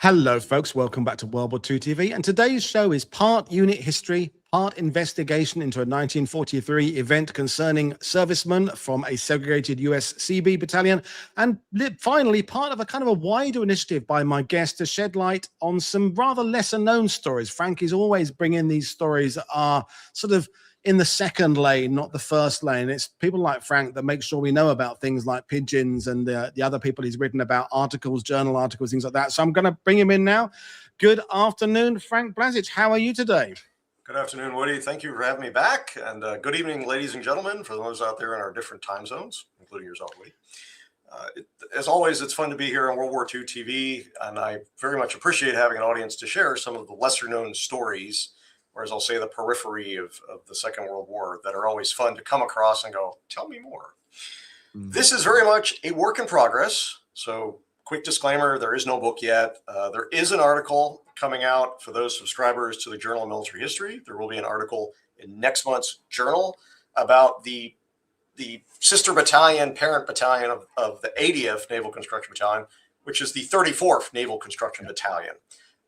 Hello, folks. Welcome back to World War II TV. And today's show is part unit history, part investigation into a 1943 event concerning servicemen from a segregated US Seabee battalion, and finally, part of a kind of a wider initiative by my guest to shed light on some rather lesser known stories. Frank is always bringing these stories that are sort of in the second lane, not the first lane. It's people like Frank that make sure we know about things like pigeons and the other people he's written about, articles, journal articles, things like that. So I'm going to bring him in now. Good afternoon, Frank Blazich. How are you today? Good afternoon, Woody. Thank you for having me back. And good evening, ladies and gentlemen, for those out there in our different time zones, including yourself, Woody. As always, it's fun to be here on World War II TV, and I very much appreciate having an audience to share some of the lesser known stories, or as I'll say, the periphery of the Second World War, that are always fun to come across and go, tell me more. This is very much a work in progress. So quick disclaimer, there is no book yet. There is an article coming out for those subscribers to the Journal of Military History. There will be an article in next month's journal about the sister battalion, parent battalion of the 80th Naval Construction Battalion, which is the 34th Naval Construction Battalion.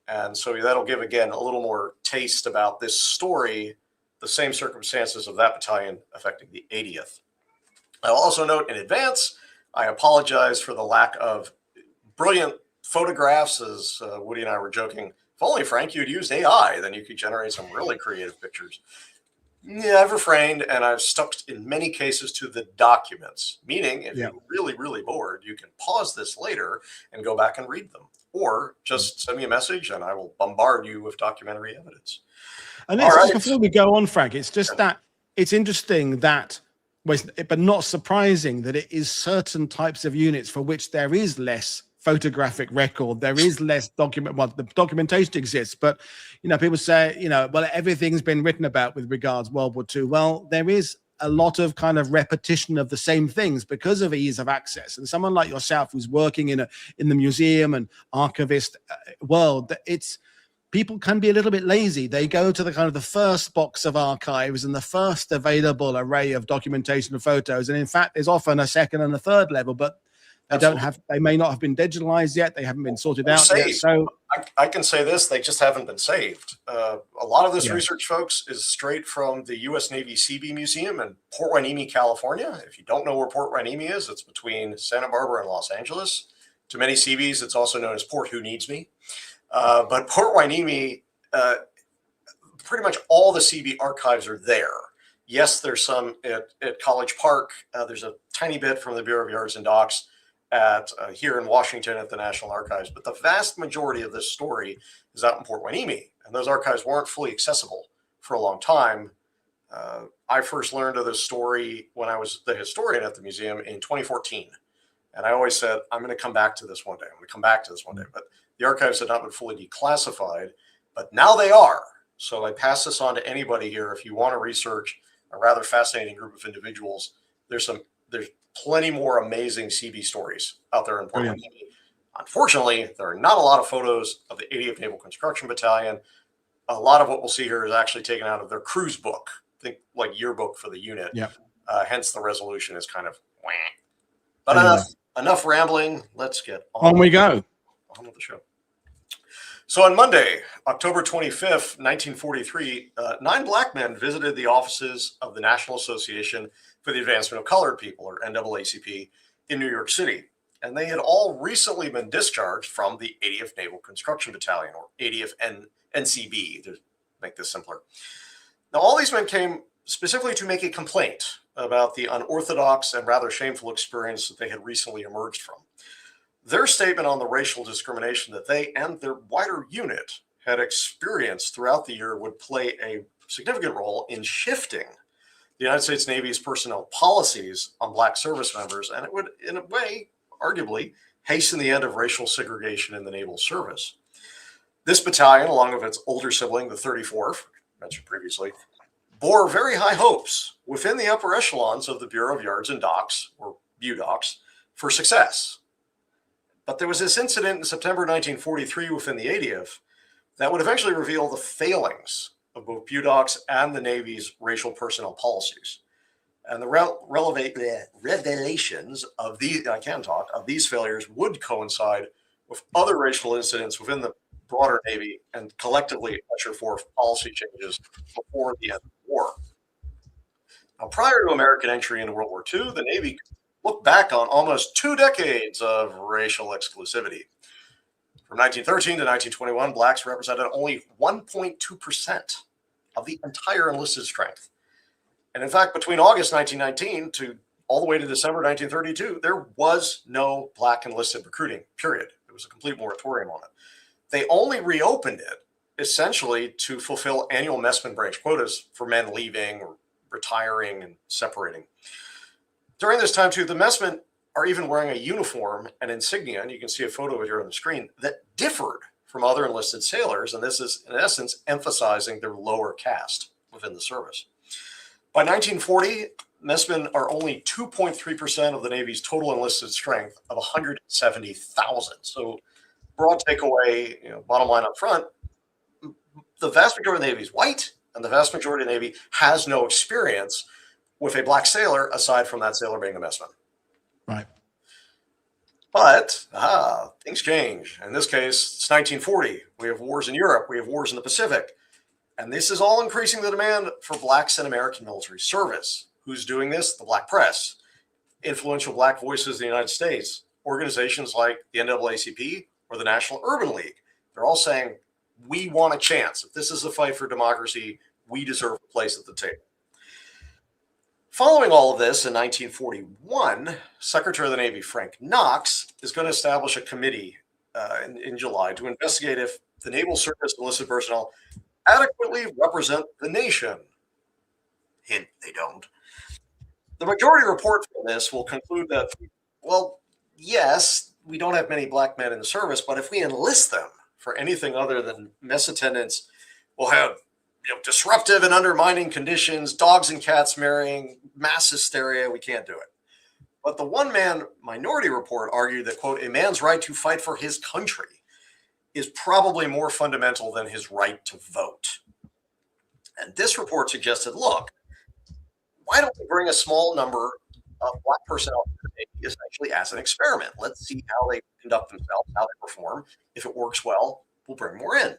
And so that'll give, again, a little more taste about this story, the same circumstances of that battalion affecting the 80th. I'll also note in advance, I apologize for the lack of brilliant photographs, as Woody and I were joking. If only, Frank, you'd used AI, then you could generate some really creative pictures. Yeah, I've refrained, and I've stuck in many cases to the documents, meaning if you're really, really bored, you can pause this later and go back and read them. Or just send me a message and I will bombard you with documentary evidence. And just before we go on, Frank, it's just that it's interesting that, but not surprising, that it is certain types of units for which there is less photographic record, there is less document. Well, the documentation exists, but people say, well, everything's been written about with regards World War II. Well, there is a lot of kind of repetition of the same things because of ease of access. And someone like yourself who's working in the museum and archivist world, people can be a little bit lazy. They go to the kind of the first box of archives and the first available array of documentation and photos. And in fact, there's often a second and a third level, but they may not have been digitalized yet. They haven't been sorted out yet. So I can say this, they just haven't been saved. A lot of this research, folks, is straight from the U.S. Navy Seabee Museum in Port Hueneme, California. If you don't know where Port Hueneme is, it's between Santa Barbara and Los Angeles. To many Seabees, it's also known as Port Who Needs Me. But Port Hueneme, pretty much all the Seabee archives are there. Yes, there's some at College Park. There's a tiny bit from the Bureau of Yards and Docks here in Washington at the National Archives, but the vast majority of this story is out in Port Hueneme, and those archives weren't fully accessible for a long time. I first learned of this story when I was the historian at the museum in 2014, and I always said, I'm going to come back to this one day. I'm going to come back to this one day, but the archives had not been fully declassified, but now they are. So I pass this on to anybody here. If you want to research a rather fascinating group of individuals, there's plenty more amazing Seabee stories out there in Port Hueneme. Unfortunately, there are not a lot of photos of the 80th Naval Construction Battalion. A lot of what we'll see here is actually taken out of their cruise book, think like yearbook for the unit. Hence the resolution is kind of wah. But enough rambling. Let's get on. On we go. On with the show. So on Monday, October 25th, 1943, 9 black men visited the offices of the National Association for the Advancement of Colored People, or NAACP, in New York City. And they had all recently been discharged from the 80th Naval Construction Battalion, or 80th NCB, to make this simpler. Now, all these men came specifically to make a complaint about the unorthodox and rather shameful experience that they had recently emerged from. Their statement on the racial discrimination that they and their wider unit had experienced throughout the year would play a significant role in shifting the United States Navy's personnel policies on black service members, and it would, in a way, arguably, hasten the end of racial segregation in the naval service. This battalion, along with its older sibling, the 34th, mentioned previously, bore very high hopes within the upper echelons of the Bureau of Yards and Docks, or BUDOCS, for success. But there was this incident in September 1943 within the 80th that would eventually reveal the failings of both BUDOCS and the Navy's racial personnel policies. And the revelations of these failures would coincide with other racial incidents within the broader Navy and collectively usher forth policy changes before the end of the war. Now, prior to American entry into World War II, the Navy looked back on almost 2 decades of racial exclusivity. From 1913 to 1921, blacks represented only 1.2% of the entire enlisted strength. And in fact, between August 1919 to all the way to December 1932, there was no black enlisted recruiting, period. There was a complete moratorium on it. They only reopened it essentially to fulfill annual messman branch quotas for men leaving or retiring and separating. During this time, too, the messmen are even wearing a uniform and insignia, and you can see a photo of it here on the screen, that differed from other enlisted sailors, and this is, in essence, emphasizing their lower caste within the service. By 1940, messmen are only 2.3% of the Navy's total enlisted strength of 170,000. So, broad takeaway, bottom line up front, the vast majority of the Navy is white, and the vast majority of the Navy has no experience with a black sailor, aside from that sailor being a messman. Right. But things change. In this case, it's 1940. We have wars in Europe. We have wars in the Pacific. And this is all increasing the demand for blacks in American military service. Who's doing this? The black press, influential black voices in the United States, organizations like the NAACP or the National Urban League. They're all saying, we want a chance. If this is a fight for democracy, we deserve a place at the table. Following all of this, in 1941, Secretary of the Navy Frank Knox is going to establish a committee in July to investigate if the naval service enlisted personnel adequately represent the nation. Hint, they don't. The majority report from this will conclude that, well, yes, we don't have many black men in the service, but if we enlist them for anything other than mess attendants, we'll have disruptive and undermining conditions, dogs and cats marrying, mass hysteria. We can't do it. But the one-man minority report argued that, quote, a man's right to fight for his country is probably more fundamental than his right to vote. And this report suggested, look, why don't we bring a small number of black personnel to the Navy essentially as an experiment? Let's see how they conduct themselves, how they perform. If it works well, we'll bring more in.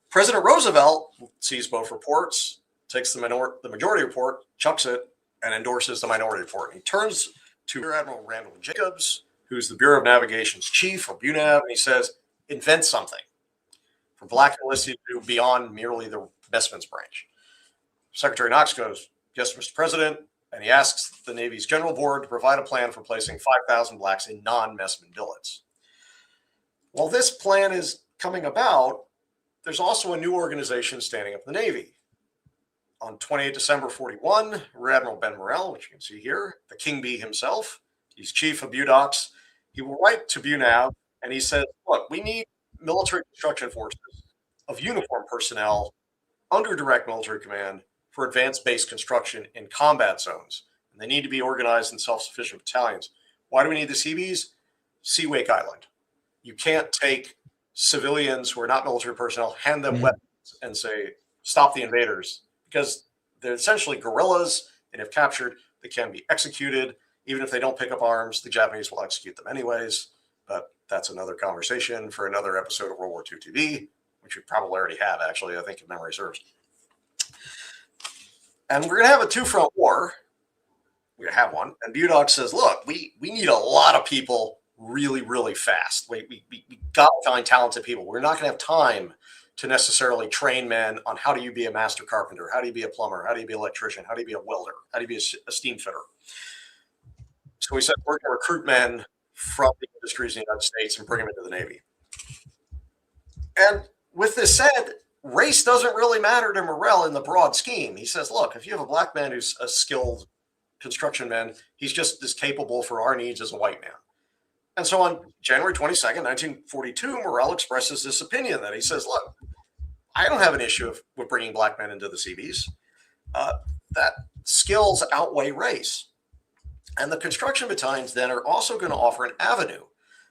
President Roosevelt sees both reports, takes the majority report, chucks it, and endorses the minority report. And he turns to Rear Admiral Randall Jacobs, who's the Bureau of Navigation's chief, or BUNAV, and he says, invent something for black enlisted to do beyond merely the messman's branch. Secretary Knox goes, yes, Mr. President, and he asks the Navy's General Board to provide a plan for placing 5,000 blacks in non-messman billets. While this plan is coming about, there's also a new organization standing up in the Navy. On 28 December 41, Rear Admiral Ben Morrell, which you can see here, the King Bee himself, he's chief of BUDOX, he will write to BUNAV, and he says, look, we need military construction forces of uniformed personnel under direct military command for advanced base construction in combat zones. And they need to be organized in self-sufficient battalions. Why do we need the Seabees? Sea Wake Island. You can't take civilians who are not military personnel, hand them weapons and say, stop the invaders, because they're essentially guerrillas, and if captured, they can be executed. Even if they don't pick up arms, the Japanese will execute them anyways. But that's another conversation for another episode of World War II TV, which we probably already have, actually, I think, if memory serves. And we're going to have a two-front war. We're going to have one. And BUDOX says, look, we need a lot of people really, really fast. We got to find talented people. We're not going to have time to necessarily train men on how do you be a master carpenter, how do you be a plumber, how do you be an electrician, how do you be a welder, how do you be a steam fitter. So we said we're going to recruit men from the industries in the United States and bring them into the Navy. And with this said, race doesn't really matter to Morrell in the broad scheme. He says, look, if you have a black man who's a skilled construction man, he's just as capable for our needs as a white man. And so on January 22nd, 1942, Morrell expresses this opinion that he says, look, I don't have an issue with bringing black men into the Seabees. That skills outweigh race. And the construction battalions then are also going to offer an avenue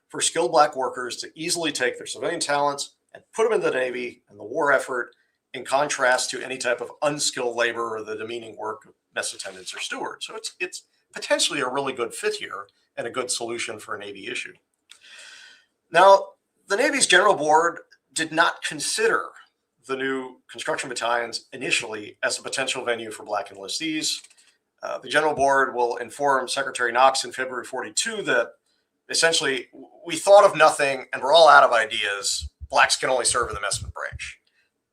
for skilled black workers to easily take their civilian talents and put them in the Navy and the war effort, in contrast to any type of unskilled labor or the demeaning work of mess attendants or stewards. So it's potentially a really good fit here and a good solution for a Navy issue. Now, the Navy's General Board did not consider the new construction battalions initially as a potential venue for Black enlistees. The General Board will inform Secretary Knox in February 42 that essentially we thought of nothing and we're all out of ideas. Blacks can only serve in the messman branch.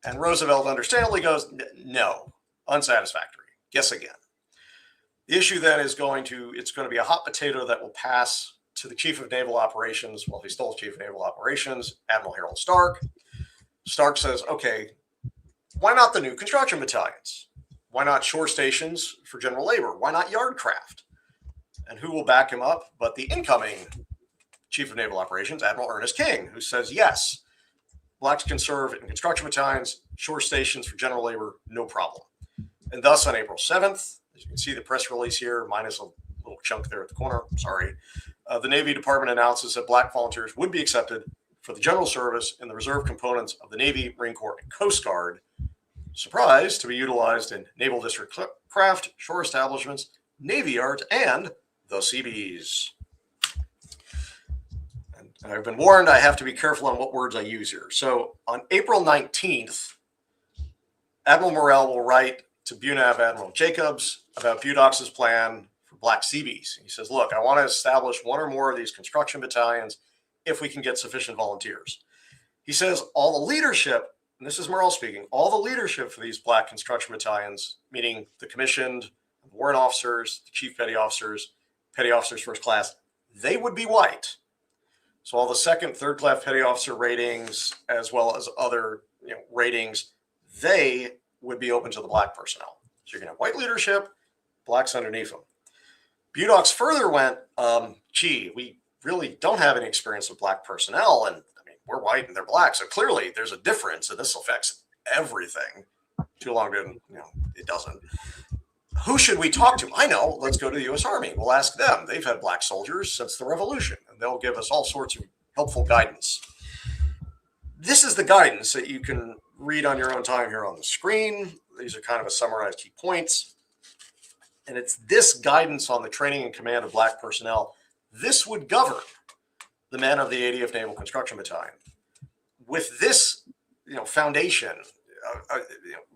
And Roosevelt understandably goes, no, unsatisfactory. Guess again. The issue then is it's going to be a hot potato that will pass to the Chief of Naval Operations. Well, he's still Chief of Naval Operations, Admiral Harold Stark. Stark says, okay, why not the new construction battalions? Why not shore stations for general labor? Why not yard craft? And who will back him up but the incoming Chief of Naval Operations, Admiral Ernest King, who says, yes, Blacks can serve in construction battalions, shore stations for general labor, no problem. And thus on April 7th, as you can see the press release here, minus a little chunk there at the corner, sorry, the Navy Department announces that Black volunteers would be accepted for the general service in the reserve components of the Navy, Marine Corps, and Coast Guard. Surprise, to be utilized in naval district craft, shore establishments, Navy yards, and the Seabees. And I've been warned I have to be careful on what words I use here. So on April 19th, Admiral Morrell will write to BUNAV Admiral Jacobs about Budox's plan for Black Seabees. He says, look, I want to establish one or more of these construction battalions if we can get sufficient volunteers. He says all the leadership, and this is Morrell speaking, all the leadership for these Black construction battalions, meaning the commissioned, warrant officers, the chief petty officers first class, they would be white. So all the second, third class petty officer ratings, as well as other ratings, they would be open to the Black personnel. So you're going to have white leadership, Blacks underneath them. Budox further went, we really don't have any experience with Black personnel, and I mean, we're white and they're Black, so clearly there's a difference, and this affects everything. Too long didn't, it doesn't. Who should we talk to? I know. Let's go to the U.S. Army. We'll ask them. They've had Black soldiers since the Revolution, and they'll give us all sorts of helpful guidance. This is the guidance that you can read on your own time here on the screen. These are kind of a summarized key points. And it's this guidance on the training and command of Black personnel. This would govern the men of the 80th Naval Construction Battalion. With this foundation,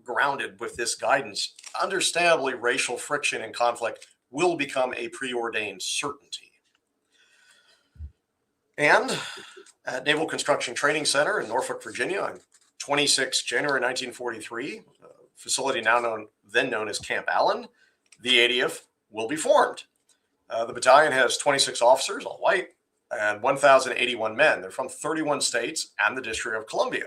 grounded with this guidance, understandably, racial friction and conflict will become a preordained certainty. And at Naval Construction Training Center in Norfolk, Virginia, on 26 January 1943, a facility then known as Camp Allen, the 80th will be formed. The battalion has 26 officers, all white, and 1,081 men. They're from 31 states and the District of Columbia.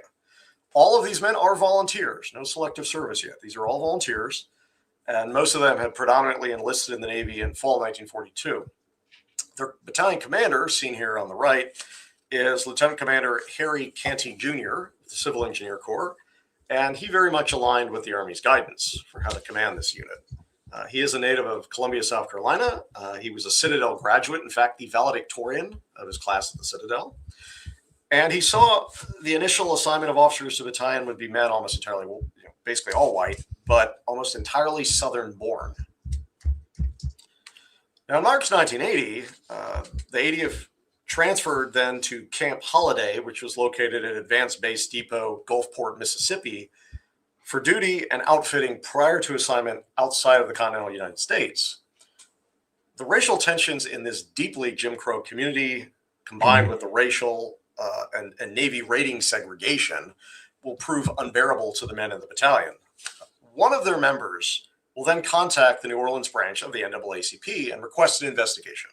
All of these men are volunteers, no selective service yet. These are all volunteers, and most of them had predominantly enlisted in the Navy in fall 1942. Their battalion commander, seen here on the right, is Lieutenant Commander Harry Canty Jr., the Civil Engineer Corps, and he very much aligned with the Army's guidance for how to command this unit. He is a native of Columbia, South Carolina. He was a Citadel graduate, in fact, the valedictorian of his class at the Citadel. And he saw the initial assignment of officers to the battalion would be men almost entirely, basically all white, but almost entirely Southern born. Now, in March 1980, the 80th transferred then to Camp Holiday, which was located at Advanced Base Depot, Gulfport, Mississippi, for duty and outfitting prior to assignment outside of the continental United States. The racial tensions in this deeply Jim Crow community, combined with the racial and Navy rating segregation, will prove unbearable to the men in the battalion. One of their members will then contact the New Orleans branch of the NAACP and request an investigation.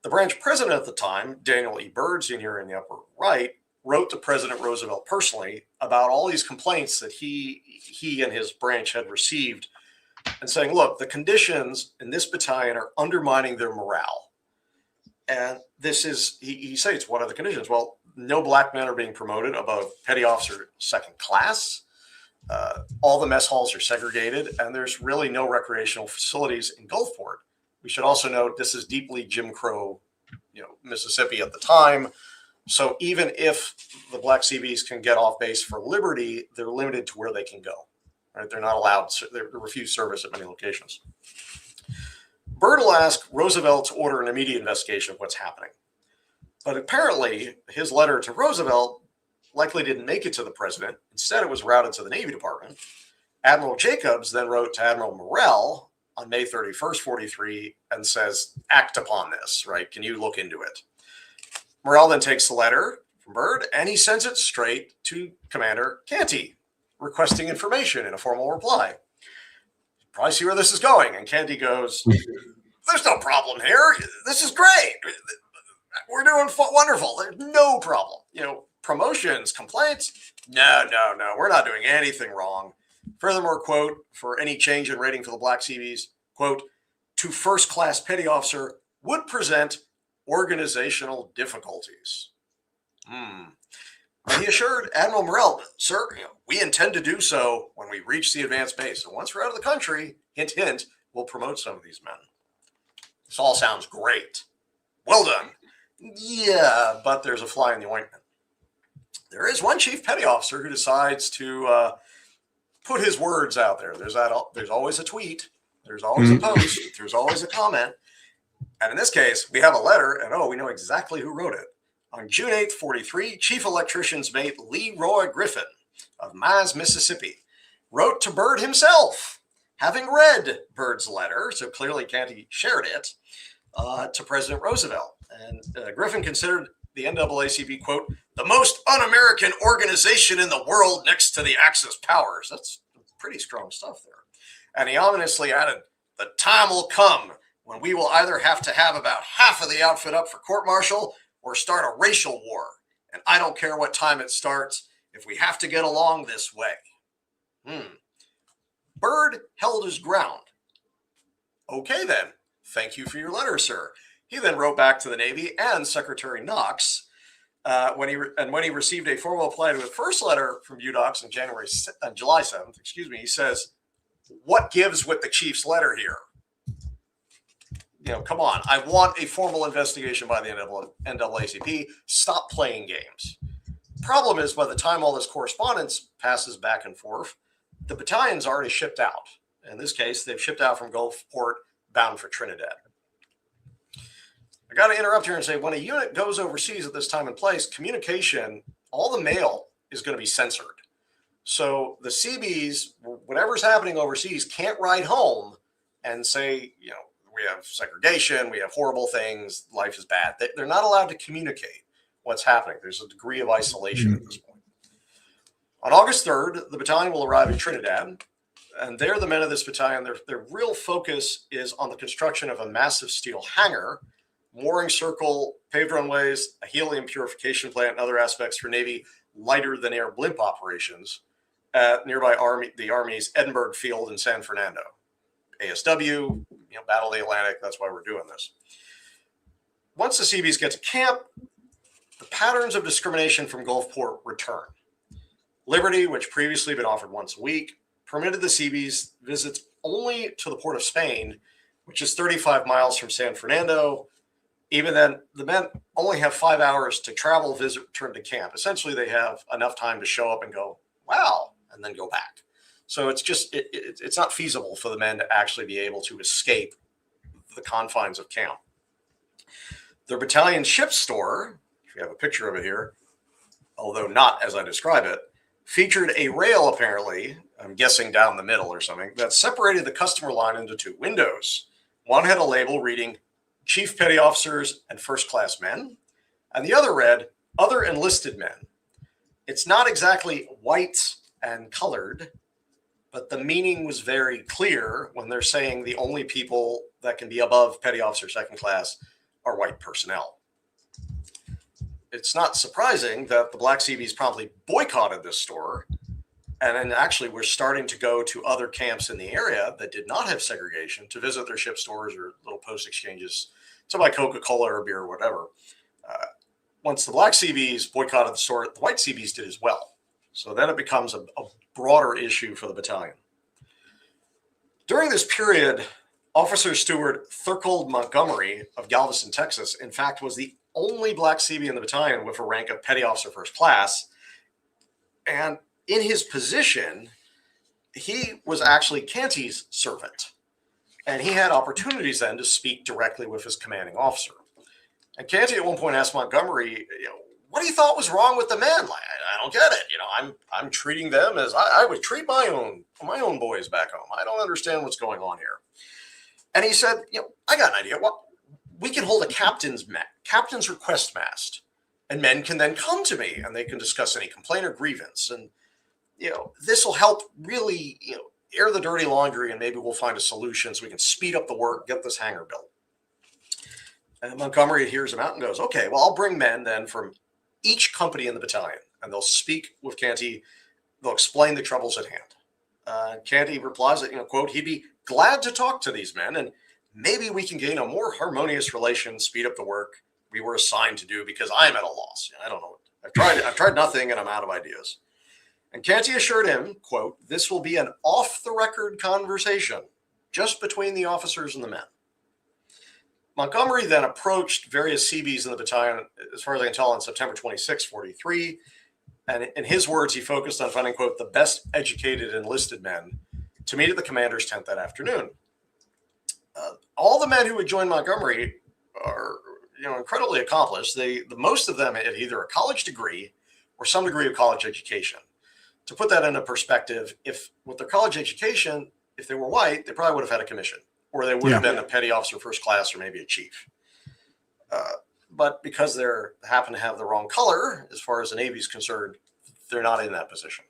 The branch president at the time, Daniel E. Byrd, seen here in the upper right, wrote to President Roosevelt personally about all these complaints that he and his branch had received, and saying, look, the conditions in this battalion are undermining their morale. And this is, he states, what are the conditions? Well, no Black men are being promoted above petty officer second class. All the mess halls are segregated, and there's really no recreational facilities in Gulfport. We should also note this is deeply Jim Crow, Mississippi at the time. So even if the Black Seabees can get off base for liberty, they're limited to where they can go. Right? They're not allowed, they refuse service at many locations. Byrd will ask Roosevelt to order an immediate investigation of what's happening. But apparently, his letter to Roosevelt likely didn't make it to the president. Instead, it was routed to the Navy Department. Admiral Jacobs then wrote to Admiral Morrell on May 31st, 43, and says, act upon this, right? Can you look into it? Morrell then takes the letter from Byrd and he sends it straight to Commander Canty, requesting information in a formal reply. Probably see where this is going. And Canty goes, there's no problem here. This is great. We're doing wonderful. There's no problem. Promotions, complaints. No. We're not doing anything wrong. Furthermore, quote, for any change in rating for the Black Seabees, quote, to first class petty officer would present organizational difficulties. He assured Admiral Morrell, sir, we intend to do so when we reach the advanced base. And once we're out of the country, hint, hint, we'll promote some of these men. This all sounds great. Well done. Yeah, but there's a fly in the ointment. There is one chief petty officer who decides to put his words out there. There's always a tweet. There's always a post. There's always a comment. And in this case, we have a letter, and we know exactly who wrote it. On June 8th, 43, Chief Electrician's mate Leroy Griffin of Maz, Mississippi, wrote to Byrd himself, having read Byrd's letter, so clearly Canty shared it, to President Roosevelt. And Griffin considered the NAACP, quote, the most un-American organization in the world next to the Axis powers. That's pretty strong stuff there. And he ominously added, the time will come when we will either have to have about half of the outfit up for court-martial or start a racial war. And I don't care what time it starts if we have to get along this way. Byrd held his ground. Okay, then. Thank you for your letter, sir. He then wrote back to the Navy and Secretary Knox when he received a formal reply to his first letter from UDOX on July 7th, he says, what gives with the chief's letter here? Come on. I want a formal investigation by the NAACP. Stop playing games. Problem is, by the time all this correspondence passes back and forth, the battalion's already shipped out. In this case, they've shipped out from Gulfport bound for Trinidad. I got to interrupt here and say, when a unit goes overseas at this time and place, communication, all the mail is going to be censored. So the Seabees, whatever's happening overseas, can't ride home and say, we have segregation, we have horrible things, life is bad. They're not allowed to communicate what's happening. There's a degree of isolation at this point. On August 3rd, the battalion will arrive in Trinidad, and there the men of this battalion, their real focus is on the construction of a massive steel hangar, mooring circle, paved runways, a helium purification plant, and other aspects for Navy lighter-than-air blimp operations at nearby the Army's Edinburgh Field in San Fernando. ASW, Battle of the Atlantic, that's why we're doing this. Once the Seabees get to camp, the patterns of discrimination from Gulfport return. Liberty, which previously been offered once a week, permitted the Seabees visits only to the port of Spain, which is 35 miles from San Fernando. Even then, the men only have 5 hours to travel, visit, return to camp. Essentially, they have enough time to show up and go, wow, and then go back. So it's just, it's not feasible for the men to actually be able to escape the confines of camp. Their battalion ship store, if you have a picture of it here, although not as I describe it, featured a rail apparently, I'm guessing down the middle or something, that separated the customer line into two windows. One had a label reading Chief Petty Officers and First Class Men, and the other read Other Enlisted Men. It's not exactly white and colored, but the meaning was very clear when they're saying the only people that can be above Petty Officer Second Class are white personnel. It's not surprising that the Black Seabees promptly boycotted this store, and then actually were starting to go to other camps in the area that did not have segregation to visit their ship stores or little post exchanges to buy Coca-Cola or beer or whatever. Once the Black Seabees boycotted the store, the White Seabees did as well. So then it becomes a broader issue for the battalion. During this period, Officer Steward Thurgold Montgomery of Galveston, Texas, in fact, was the only Black Seabee in the battalion with a rank of Petty Officer First Class. And in his position, he was actually Canty's servant. And he had opportunities then to speak directly with his commanding officer. And Canty at one point asked Montgomery, what he thought was wrong with the men. Like, I don't get it. I'm treating them as I would treat my own boys back home. I don't understand what's going on here. And he said, I got an idea. Well, we can hold a captain's request mast, and men can then come to me and they can discuss any complaint or grievance. And, this will help really, air the dirty laundry, and maybe we'll find a solution so we can speed up the work, get this hangar built. And Montgomery hears him out and goes, okay, well, I'll bring men then from each company in the battalion, and they'll speak with Canty. They'll explain the troubles at hand. Canty replies that, quote, he'd be glad to talk to these men, and maybe we can gain a more harmonious relation, speed up the work we were assigned to do, because I'm at a loss. I don't know. I've tried nothing, and I'm out of ideas. And Canty assured him, quote, this will be an off-the-record conversation just between the officers and the men. Montgomery then approached various Seabees in the battalion, as far as I can tell, on September 26, 43. And in his words, he focused on finding, quote, the best educated enlisted men to meet at the commander's tent that afternoon. All the men who would join Montgomery are, incredibly accomplished. The most of them had either a college degree or some degree of college education. To put that into perspective, if with their college education, if they were white, they probably would have had a commission, or they would have been a petty officer first class, or maybe a chief. But because they happen to have the wrong color, as far as the Navy is concerned, they're not in that position.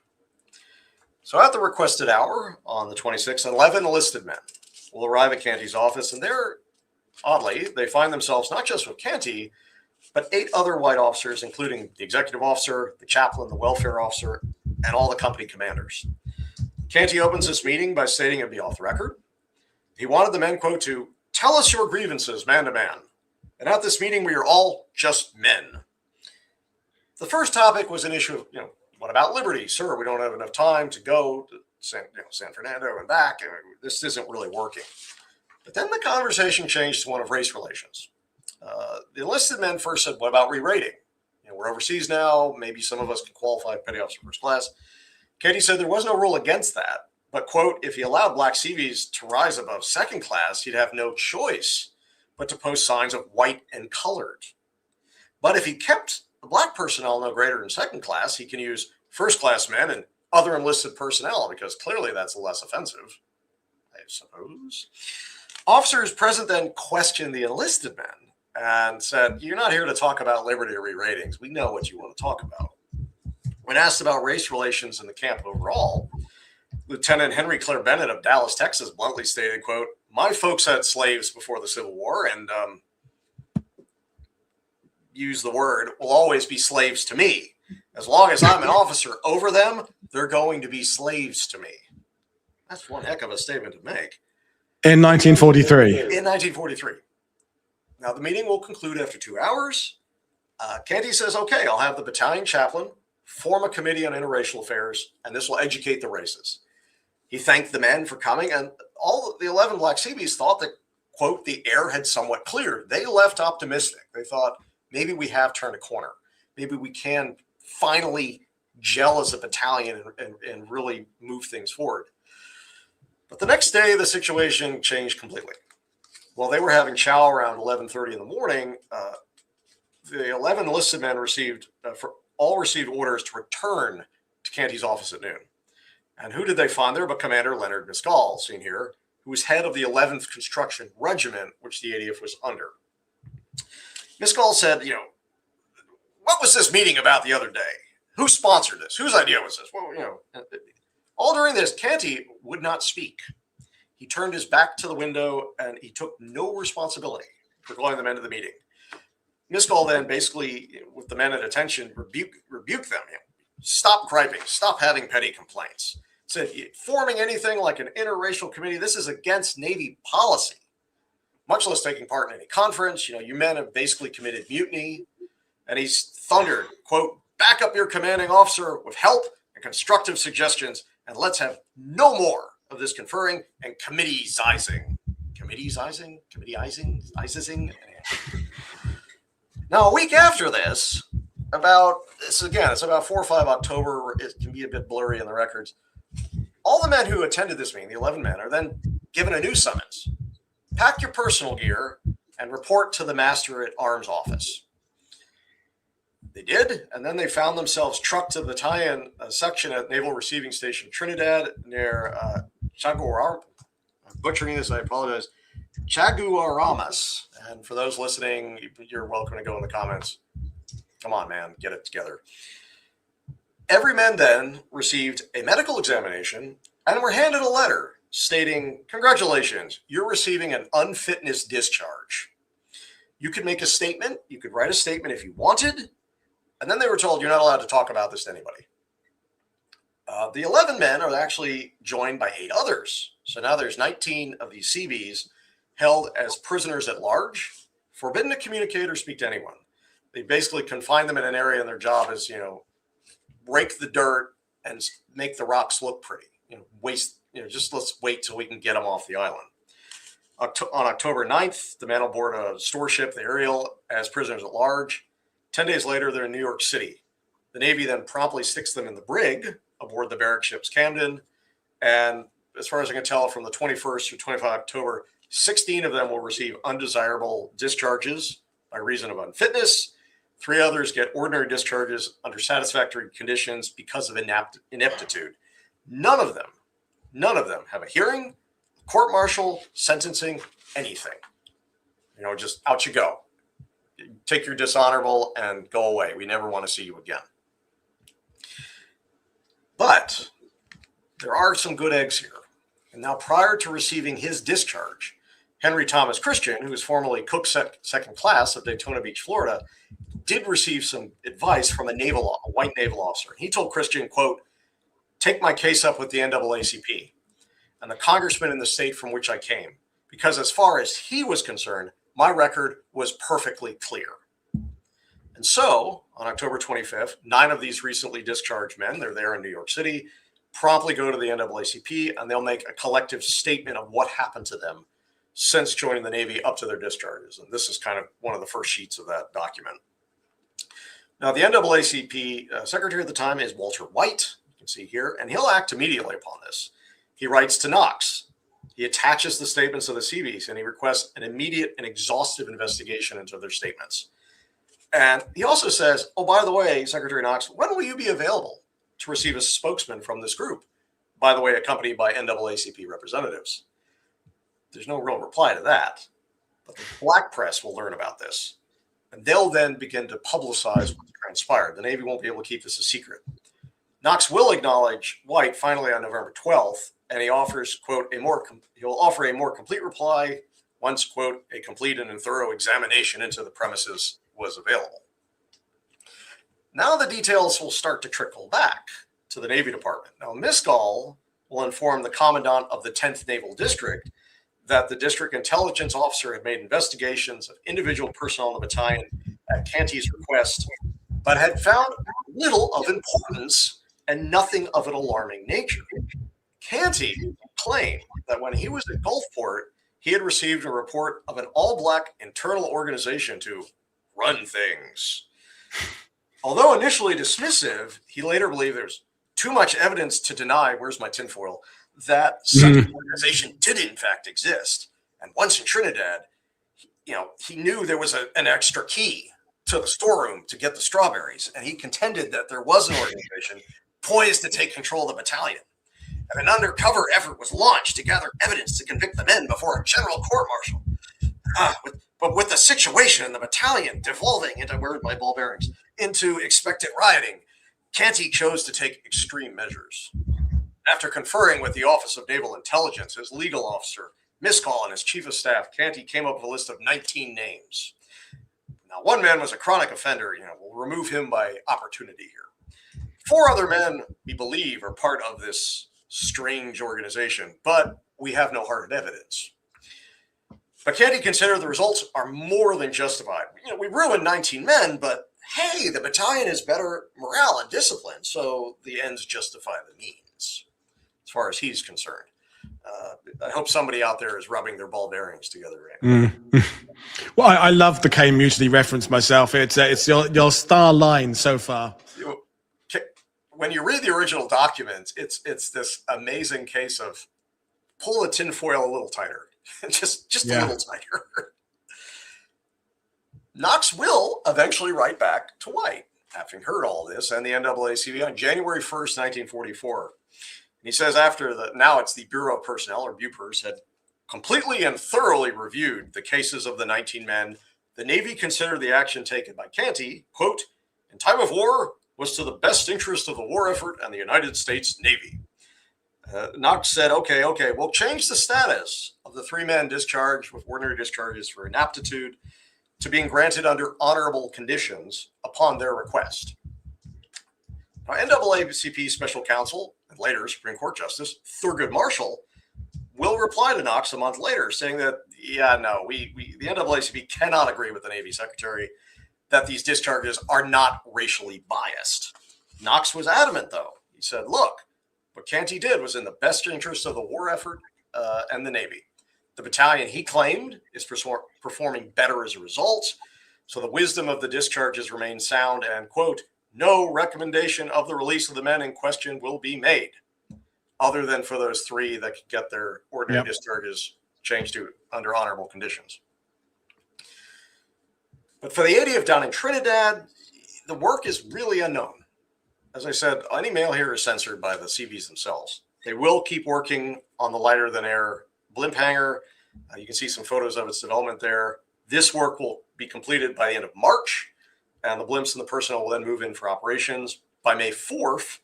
So at the requested hour on the 26th, 11 enlisted men will arrive at Canty's office, and oddly, they find themselves not just with Canty, but 8 other white officers, including the executive officer, the chaplain, the welfare officer, and all the company commanders. Canty opens this meeting by stating it'd be off the record. He wanted the men, quote, to tell us your grievances man to man. And at this meeting, we are all just men. The first topic was an issue of, what about liberty? Sir, we don't have enough time to go to San Fernando and back. This isn't really working. But then the conversation changed to one of race relations. The enlisted men first said, what about re-rating? We're overseas now. Maybe some of us can qualify petty officer first class. Canty said there was no rule against that. But, quote, if he allowed black Seabees to rise above second class, he'd have no choice but to post signs of white and colored. But if he kept the black personnel no greater than second class, he can use first class men and other enlisted personnel, because clearly that's less offensive, I suppose. Officers present then questioned the enlisted men and said, you're not here to talk about liberty or re-ratings. We know what you want to talk about. When asked about race relations in the camp overall, Lieutenant Henry Claire Bennett of Dallas, Texas, bluntly stated, quote, my folks had slaves before the Civil War, and use the word, will always be slaves to me. As long as I'm an officer over them, they're going to be slaves to me. That's one heck of a statement to make. In 1943. In 1943. Now, the meeting will conclude after 2 hours. Canty says, okay, I'll have the battalion chaplain form a committee on interracial affairs, and this will educate the races. He thanked the men for coming, and all the 11 black Seabees thought that, quote, the air had somewhat cleared. They left optimistic. They thought, maybe we have turned a corner. Maybe we can finally gel as a battalion and really move things forward. But the next day, the situation changed completely. While they were having chow around 11:30 in the morning, the 11 enlisted men received orders to return to Canty's office at noon. And who did they find there but Commander Leonard Miscall, seen here, who was head of the 11th Construction Regiment, which the 80th was under. Miscall said, what was this meeting about the other day? Who sponsored this? Whose idea was this? Well, all during this, Canty would not speak. He turned his back to the window and he took no responsibility for calling the men to the meeting. Miscall then basically, with the men at attention, rebuked them. Stop griping. Stop having petty complaints. Said, forming anything like an interracial committee, this is against Navy policy, much less taking part in any conference. You men have basically committed mutiny. And he's thundered, quote, back up your commanding officer with help and constructive suggestions, and let's have no more of this conferring and committeeizing. Committeeizing? Now, a week after this, it's about 4 or 5 October. It can be a bit blurry in the records. All the men who attended this meeting, the 11 men, are then given a new summons. Pack your personal gear and report to the Master at Arms office. They did, and then they found themselves trucked to the battalion section at Naval Receiving Station Trinidad near Chaguaramas. I'm butchering this, I apologize. Chaguaramas. And for those listening, you're welcome to go in the comments. Come on, man, get it together. Every man then received a medical examination and were handed a letter stating, congratulations, you're receiving an unfitness discharge. You could make a statement. You could write a statement if you wanted. And then they were told you're not allowed to talk about this to anybody. The 11 men are actually joined by 8 others. So now there's 19 of these Seabees held as prisoners at large, forbidden to communicate or speak to anyone. They basically confine them in an area, and their job is, rake the dirt and make the rocks look pretty. Just let's wait till we can get them off the island. On October 9th, the men aboard a store ship, the Ariel, as prisoners at large. 10 days later, they're in New York City. The Navy then promptly sticks them in the brig aboard the barrack ship's Camden. And as far as I can tell, from the 21st through 25 October, 16 of them will receive undesirable discharges by reason of unfitness. 3 others get ordinary discharges under satisfactory conditions because of ineptitude. None of them have a hearing, court-martial, sentencing, anything. Just out you go. Take your dishonorable and go away. We never want to see you again. But there are some good eggs here. And now, prior to receiving his discharge, Henry Thomas Christian, who was formerly Cook Second Class of Daytona Beach, Florida, did receive some advice from a white naval officer. He told Christian, quote, take my case up with the NAACP and the congressman in the state from which I came, because as far as he was concerned, my record was perfectly clear. And so on October 25th, 9 of these recently discharged men, they're there in New York City, promptly go to the NAACP, and they'll make a collective statement of what happened to them since joining the Navy up to their discharges. And this is kind of one of the first sheets of that document. Now, the NAACP secretary at the time is Walter White, you can see here, and he'll act immediately upon this. He writes to Knox. He attaches the statements of the Seabees, and he requests an immediate and exhaustive investigation into their statements. And he also says, oh, by the way, Secretary Knox, when will you be available to receive a spokesman from this group? By the way, accompanied by NAACP representatives. There's no real reply to that, but the black press will learn about this. And they'll then begin to publicize what transpired. The Navy won't be able to keep this a secret. Knox will acknowledge White finally on November 12th, and he offers, quote, he'll offer a more complete reply once, quote, a complete and thorough examination into the premises was available. Now the details will start to trickle back to the Navy Department. Now, Miscall will inform the commandant of the 10th Naval District that the district intelligence officer had made investigations of individual personnel in the battalion at Canty's request, but had found little of importance and nothing of an alarming nature. Canty claimed that when he was at Gulfport, he had received a report of an all-black internal organization to run things. Although initially dismissive, he later believed there's too much evidence to deny, where's my tinfoil, that such an organization did in fact exist. And once in Trinidad, he knew there was an extra key to the storeroom to get the strawberries. And he contended that there was an organization poised to take control of the battalion. And an undercover effort was launched to gather evidence to convict the men before a general court-martial. But with the situation in the battalion devolving into, where's my ball bearings, into expected rioting, Canty chose to take extreme measures. After conferring with the Office of Naval Intelligence, his legal officer, Miscall, and his chief of staff, Canty came up with a list of 19 names. Now, one man was a chronic offender. We'll remove him by opportunity here. 4 other men, we believe, are part of this strange organization, but we have no hard evidence. But Canty considered the results are more than justified. We ruined 19 men, but hey, the battalion is better morale and discipline, so the ends justify the means, as far as he's concerned. I hope somebody out there is rubbing their ball bearings together right now. Well, I love the K mutually reference myself. It's your star line so far. When you read the original document, it's this amazing case of pull the tinfoil a little tighter, just a little tighter. Knox will eventually write back to White, having heard all this, and the NAACP on January 1st, 1944. And he says now it's the Bureau of Personnel, or BUPERS, had completely and thoroughly reviewed the cases of the 19 men. The Navy considered the action taken by Canty, quote, in time of war, was to the best interest of the war effort and the United States Navy. Knox said, okay, we'll change the status of the 3 men discharged with ordinary discharges for inaptitude to being granted under honorable conditions upon their request. Now, NAACP Special Counsel and later Supreme Court Justice Thurgood Marshall will reply to Knox a month later saying that, the NAACP cannot agree with the Navy Secretary that these discharges are not racially biased. Knox was adamant, though. He said, look, what Canty did was in the best interest of the war effort and the Navy. The battalion, he claimed, is performing better as a result. So the wisdom of the discharges remains sound and, quote, no recommendation of the release of the men in question will be made, other than for those 3 that could get their ordinary discharges changed to under honorable conditions. But for the 80th down in Trinidad, the work is really unknown. As I said, any mail here is censored by the Seabees themselves. They will keep working on the lighter than air blimp hangar. You can see some photos of its development there. This work will be completed by the end of March, and the blimps and the personnel will then move in for operations. By May 4th,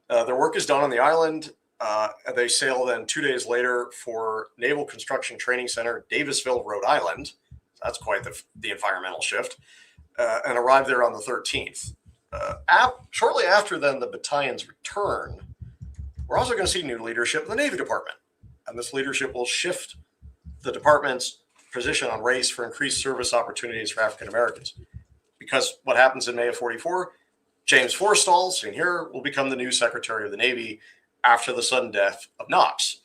their work is done on the island. They sail then 2 days later for Naval Construction Training Center, Davisville, Rhode Island. That's quite the environmental shift, and arrive there on the 13th. Shortly after then, the battalion's return, we're also going to see new leadership in the Navy Department. And this leadership will shift the department's position on race for increased service opportunities for African Americans. Because what happens in May of 44, James Forstall, seen here, will become the new Secretary of the Navy after the sudden death of Knox.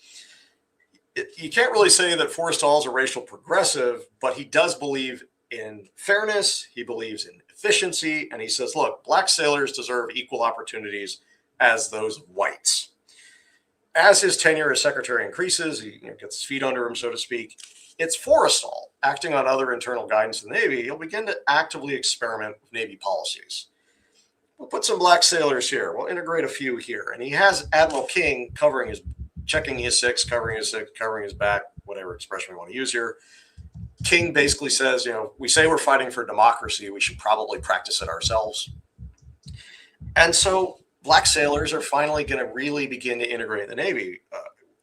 You can't really say that Forstall is a racial progressive, but he does believe in fairness. He believes in efficiency. And he says, look, black sailors deserve equal opportunities as those of whites. As his tenure as secretary increases, he gets his feet under him, so to speak. It's Forstall, acting on other internal guidance in the Navy. He'll begin to actively experiment with Navy policies. We'll put some black sailors here. We'll integrate a few here. And he has Admiral King checking his 6, covering his back, whatever expression we want to use here. King basically says, we say we're fighting for democracy. We should probably practice it ourselves. And so black sailors are finally going to really begin to integrate the Navy.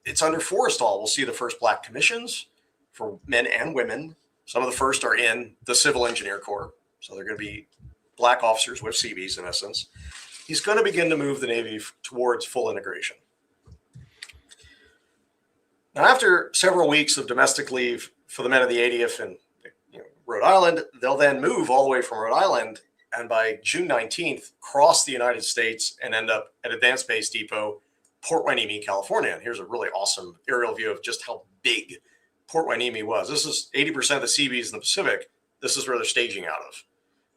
It's under Forstall. We'll see the first black commissions for men and women. Some of the first are in the Civil Engineer Corps. So they're going to be black officers with Seabees, in essence. He's going to begin to move the Navy towards full integration. Now, after several weeks of domestic leave for the men of the 80th and Rhode Island, they'll then move all the way from Rhode Island and by June 19th, cross the United States and end up at Advanced Base Depot, Port Hueneme, California. And here's a really awesome aerial view of just how big Port Hueneme was. This is 80% of the Seabees in the Pacific. This is where they're staging out of.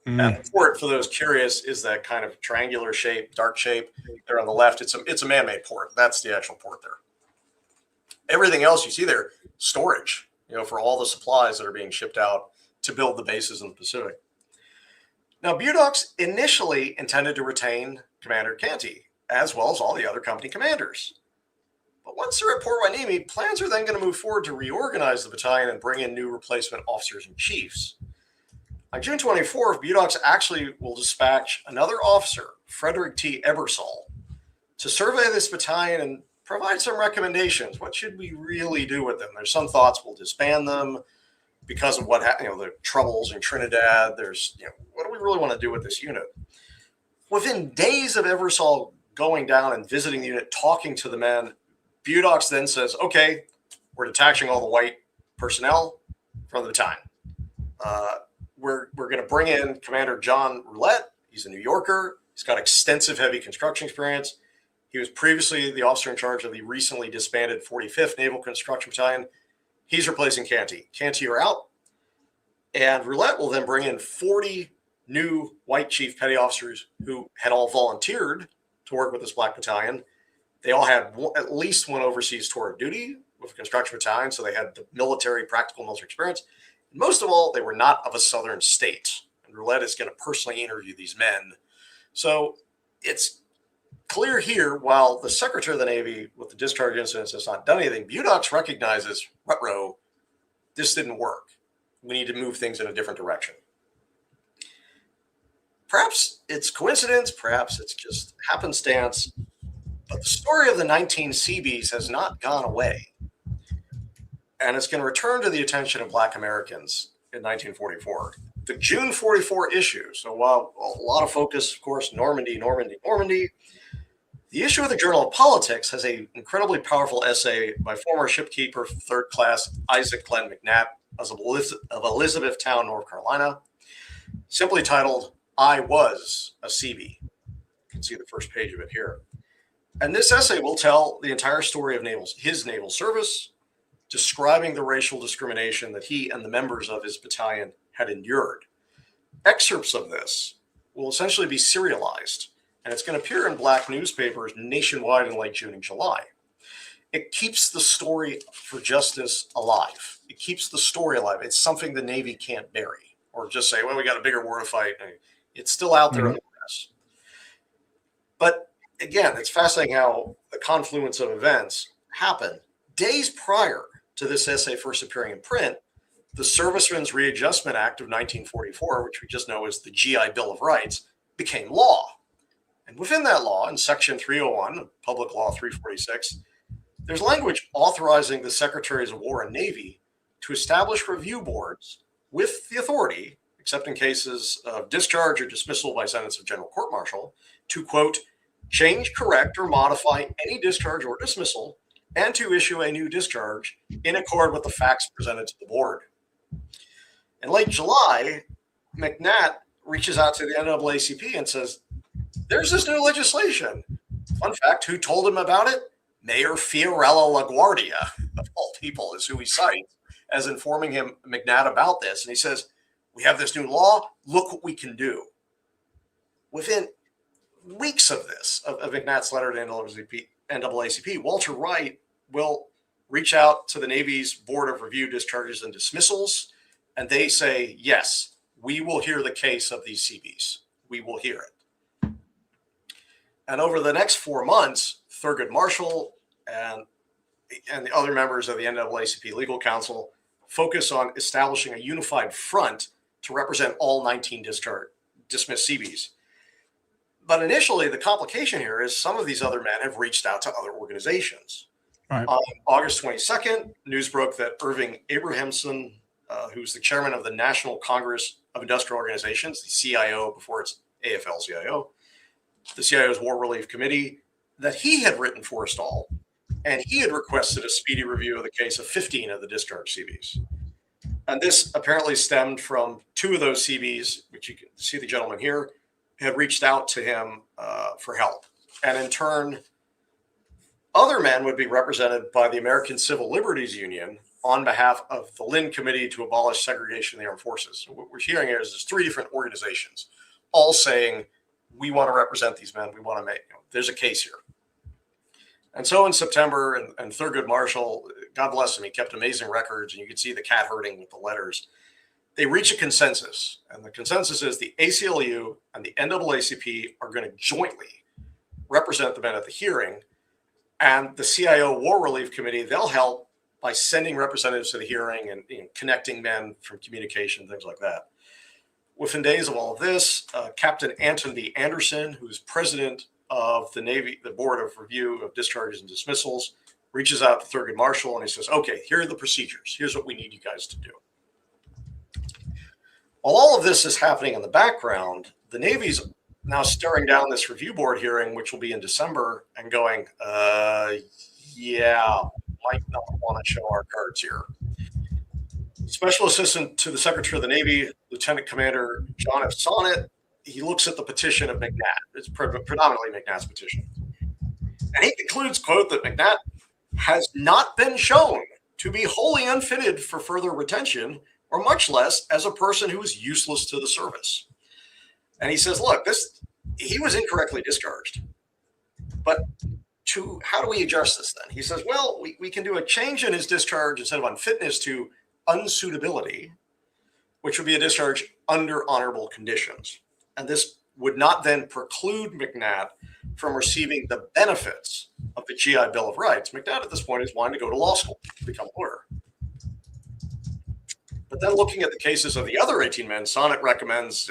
And the port, for those curious, is that kind of triangular shape, dark shape. There on the left, it's a man-made port. That's the actual port there. Everything else you see there, storage, for all the supplies that are being shipped out to build the bases in the Pacific. Now, Budox initially intended to retain Commander Canty, as well as all the other company commanders. But once they're at Port Hueneme, plans are then going to move forward to reorganize the battalion and bring in new replacement officers and chiefs. On June 24th, Budox actually will dispatch another officer, Frederick T. Ebersol, to survey this battalion and provide some recommendations. What should we really do with them? There's some thoughts we'll disband them because of what happened, the troubles in Trinidad. There's, what do we really want to do with this unit? Within days of Ebersol going down and visiting the unit, talking to the men, Budox then says, okay, we're detaching all the white personnel from the battalion. We're going to bring in Commander John Roulette. He's a New Yorker. He's got extensive heavy construction experience. He was previously the officer in charge of the recently disbanded 45th Naval Construction Battalion. He's replacing Canty. Canty are out. And Roulette will then bring in 40 new white chief petty officers who had all volunteered to work with this black battalion. They all had at least one overseas tour of duty with a construction battalion, so they had the practical military experience. And most of all, they were not of a Southern state. And Roulette is going to personally interview these men. So it's clear here, while the Secretary of the Navy with the discharge incidents has not done anything, Budox recognizes, ruh-roh, this didn't work. We need to move things in a different direction. Perhaps it's coincidence, perhaps it's just happenstance, but the story of the 19 Seabees has not gone away. And it's going to return to the attention of Black Americans in 1944. The June 44 issue, so while a lot of focus, of course, Normandy, the issue of the Journal of Politics has an incredibly powerful essay by former shipkeeper third class Isaac Glenn McNatt of Elizabethtown, North Carolina, simply titled, "I Was a Seabee." You can see the first page of it here. And this essay will tell the entire story of his naval service, describing the racial discrimination that he and the members of his battalion had endured. Excerpts of this will essentially be serialized, and it's going to appear in Black newspapers nationwide in late June and July. It keeps the story for justice alive. It keeps the story alive. It's something the Navy can't bury or just say, well, we got a bigger war to fight. It's still out there in the press. But again, it's fascinating how the confluence of events happened. Days prior to this essay first appearing in print, the Servicemen's Readjustment Act of 1944, which we just know as the GI Bill of Rights, became law. And within that law, in Section 301, Public Law 346, there's language authorizing the Secretaries of War and Navy to establish review boards with the authority, except in cases of discharge or dismissal by sentence of general court-martial, to, quote, change, correct, or modify any discharge or dismissal, and to issue a new discharge in accord with the facts presented to the board. In late July, McNatt reaches out to the NAACP and says, there's this new legislation. Fun fact, who told him about it? Mayor Fiorello LaGuardia, of all people, is who he cites as informing him, McNatt, about this. And he says, we have this new law. Look what we can do. Within weeks of this, of McNatt's letter to NAACP, Walter Wright will reach out to the Navy's Board of Review, Discharges, and Dismissals, and they say, yes, we will hear the case of these Seabees. We will hear it. And over the next 4 months, Thurgood Marshall and the other members of the NAACP Legal Council focus on establishing a unified front to represent all 19 dismissed Seabees. But initially, the complication here is some of these other men have reached out to other organizations. Right. On August 22nd, news broke that Irving Abrahamson, who's the chairman of the National Congress of Industrial Organizations, the CIO before it's AFL-CIO, the CIO's War Relief Committee, that he had written Forstall, and he had requested a speedy review of the case of 15 of the discharged Seabees. And this apparently stemmed from 2 of those Seabees, which you can see the gentleman here, had reached out to him for help. And in turn, other men would be represented by the American Civil Liberties Union on behalf of the Lynn Committee to Abolish Segregation in the Armed Forces. So what we're hearing here is there's 3 different organizations all saying, we want to represent these men. We want to make, there's a case here. And so in September, and Thurgood Marshall, God bless him, he kept amazing records, and you can see the cat herding with the letters. They reach a consensus, and the consensus is the ACLU and the NAACP are going to jointly represent the men at the hearing, and the CIO War Relief Committee, they'll help by sending representatives to the hearing and connecting men from communication, things like that. Within days of all of this, Captain Anton B. Anderson, who's president of the Navy, the Board of Review of Discharges and Dismissals, reaches out to Thurgood Marshall and he says, okay, here are the procedures. Here's what we need you guys to do. While all of this is happening in the background, the Navy's now staring down this review board hearing, which will be in December, and going, yeah, might not want to show our cards here. Special Assistant to the Secretary of the Navy, Lieutenant Commander John F. Sonnet, he looks at the petition of McNatt. It's predominantly McNatt's petition. And he concludes, quote, that McNatt has not been shown to be wholly unfitted for further retention, or much less as a person who is useless to the service. And he says, look, he was incorrectly discharged. But how do we adjust this then? He says, well, we can do a change in his discharge instead of unfitness to unsuitability. which would be a discharge under honorable conditions. And this would not then preclude McNatt from receiving the benefits of the GI Bill of Rights. McNatt at this point is wanting to go to law school, become a lawyer. But then looking at the cases of the other 18 men, Sonnet recommends,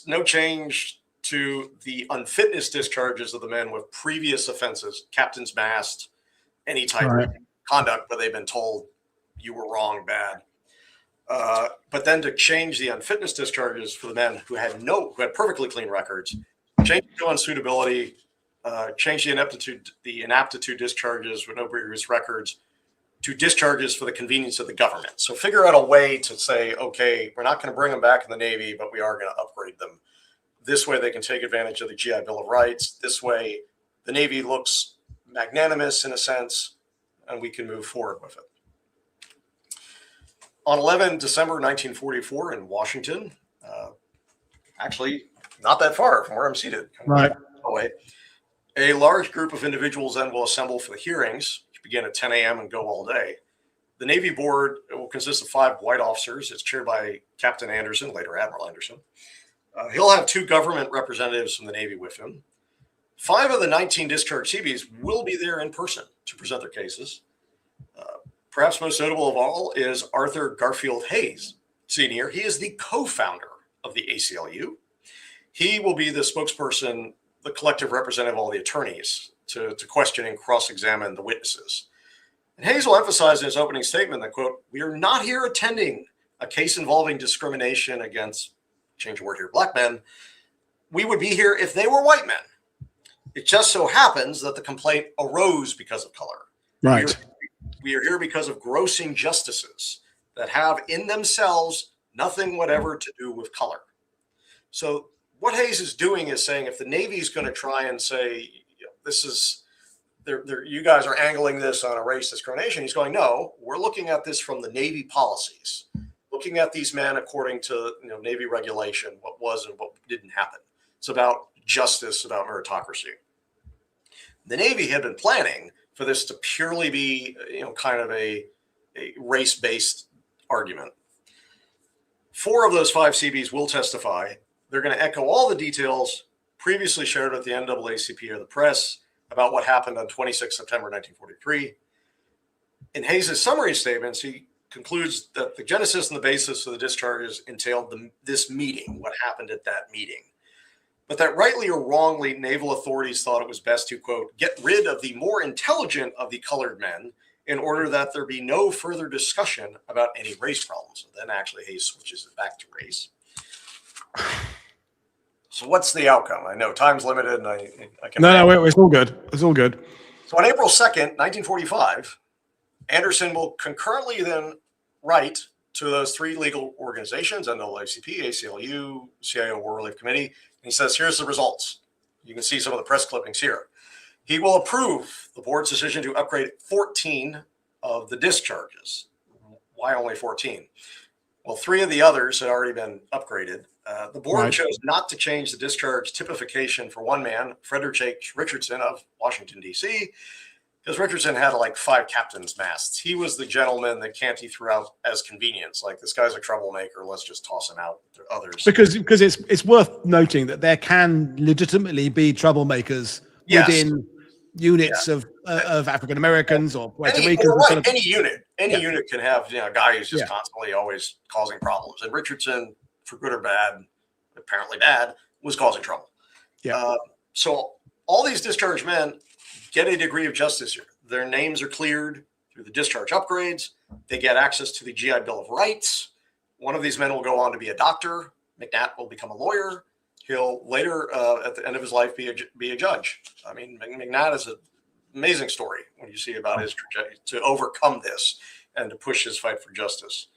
no change to the unfitness discharges of the men with previous offenses, captain's mast, any type of conduct where they've been told you were wrong, bad. But then to change the unfitness discharges for the men who had perfectly clean records, change to unsuitability, change the inaptitude discharges with no previous records to discharges for the convenience of the government. So figure out a way to say, okay, we're not going to bring them back in the Navy, but we are going to upgrade them. This way they can take advantage of the GI Bill of Rights. This way the Navy looks magnanimous in a sense, and we can move forward with it. On 11 December 1944 in Washington, actually not that far from where I'm seated, right away, a large group of individuals then will assemble for the hearings, which begin at 10 a.m. and go all day. The Navy board will consist of 5 white officers. It's chaired by Captain Anderson, later Admiral Anderson. He'll have 2 government representatives from the Navy with him. 5 of the 19 discharged Seabees will be there in person to present their cases. Perhaps most notable of all is Arthur Garfield Hayes, Sr. He is the co-founder of the ACLU. He will be the spokesperson, the collective representative of all the attorneys to question and cross-examine the witnesses. And Hayes will emphasize in his opening statement that, quote, "We are not here attending a case involving discrimination against," change the word here, black men. "We would be here if they were white men. It just so happens that the complaint arose because of color. Right. We are here because of gross injustices that have in themselves nothing whatever to do with color." So what Hayes is doing is saying, if the Navy is going to try and say, this is, you guys are angling this on a race discrimination, he's going, no, we're looking at this from the Navy policies, looking at these men according to Navy regulation, what was and what didn't happen. It's about justice, about meritocracy. The Navy had been planning for this to purely be, kind of a race-based argument. 4 of those 5 Seabees will testify. They're going to echo all the details previously shared with the NAACP or the press about what happened on 26 September 1943. In Hayes' summary statements, he concludes that the genesis and the basis of the discharges entailed this meeting, what happened at that meeting. But that rightly or wrongly, naval authorities thought it was best to, quote, "get rid of the more intelligent of the colored men in order that there be no further discussion about any race problems." And then actually Hayes switches it back to race. So what's the outcome? I know time's limited, and I can. No, it's all good. It's all good. So on April 2nd, 1945, Anderson will concurrently then write to those 3 legal organizations, NAACP, ACLU, CIO War Relief Committee, and he says, here's the results. You can see some of the press clippings here. He will approve the board's decision to upgrade 14 of the discharges. Why only 14? Well, 3 of the others had already been upgraded. The board chose not to change the discharge typification for one man, Frederick H. Richardson of Washington, D.C., because Richardson had like 5 captain's masts. He was the gentleman that Canty threw out as convenience. Like, this guy's a troublemaker. Let's just toss him out to others. Because it's worth noting that there can legitimately be troublemakers within units of African Americans or Puerto Ricans. Any unit can have a guy who's just constantly always causing problems. And Richardson, for good or bad, apparently bad, was causing trouble. So all these discharged men get a degree of justice here. Their names are cleared through the discharge upgrades. They get access to the GI Bill of Rights. One of these men will go on to be a doctor. McNatt will become a lawyer. He'll later, at the end of his life, be a judge. I mean, McNatt is an amazing story when you see about his trajectory to overcome this and to push his fight for justice.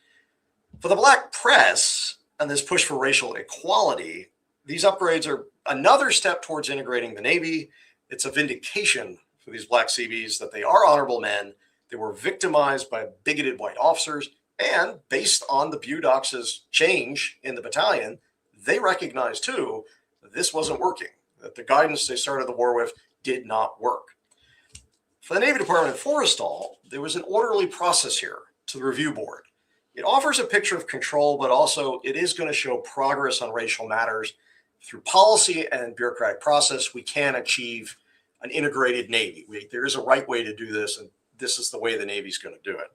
For the black press and this push for racial equality, these upgrades are another step towards integrating the Navy. It's a vindication for these black Seabees that they are honorable men. They were victimized by bigoted white officers, and based on the Budox's change in the battalion, they recognize too that this wasn't working, that the guidance they started the war with did not work. For the Navy Department of Forestall, there was an orderly process here to the review board. It offers a picture of control, but also it is going to show progress on racial matters. Through policy and bureaucratic process, we can achieve an integrated Navy. There is a right way to do this, and this is the way the Navy's going to do it.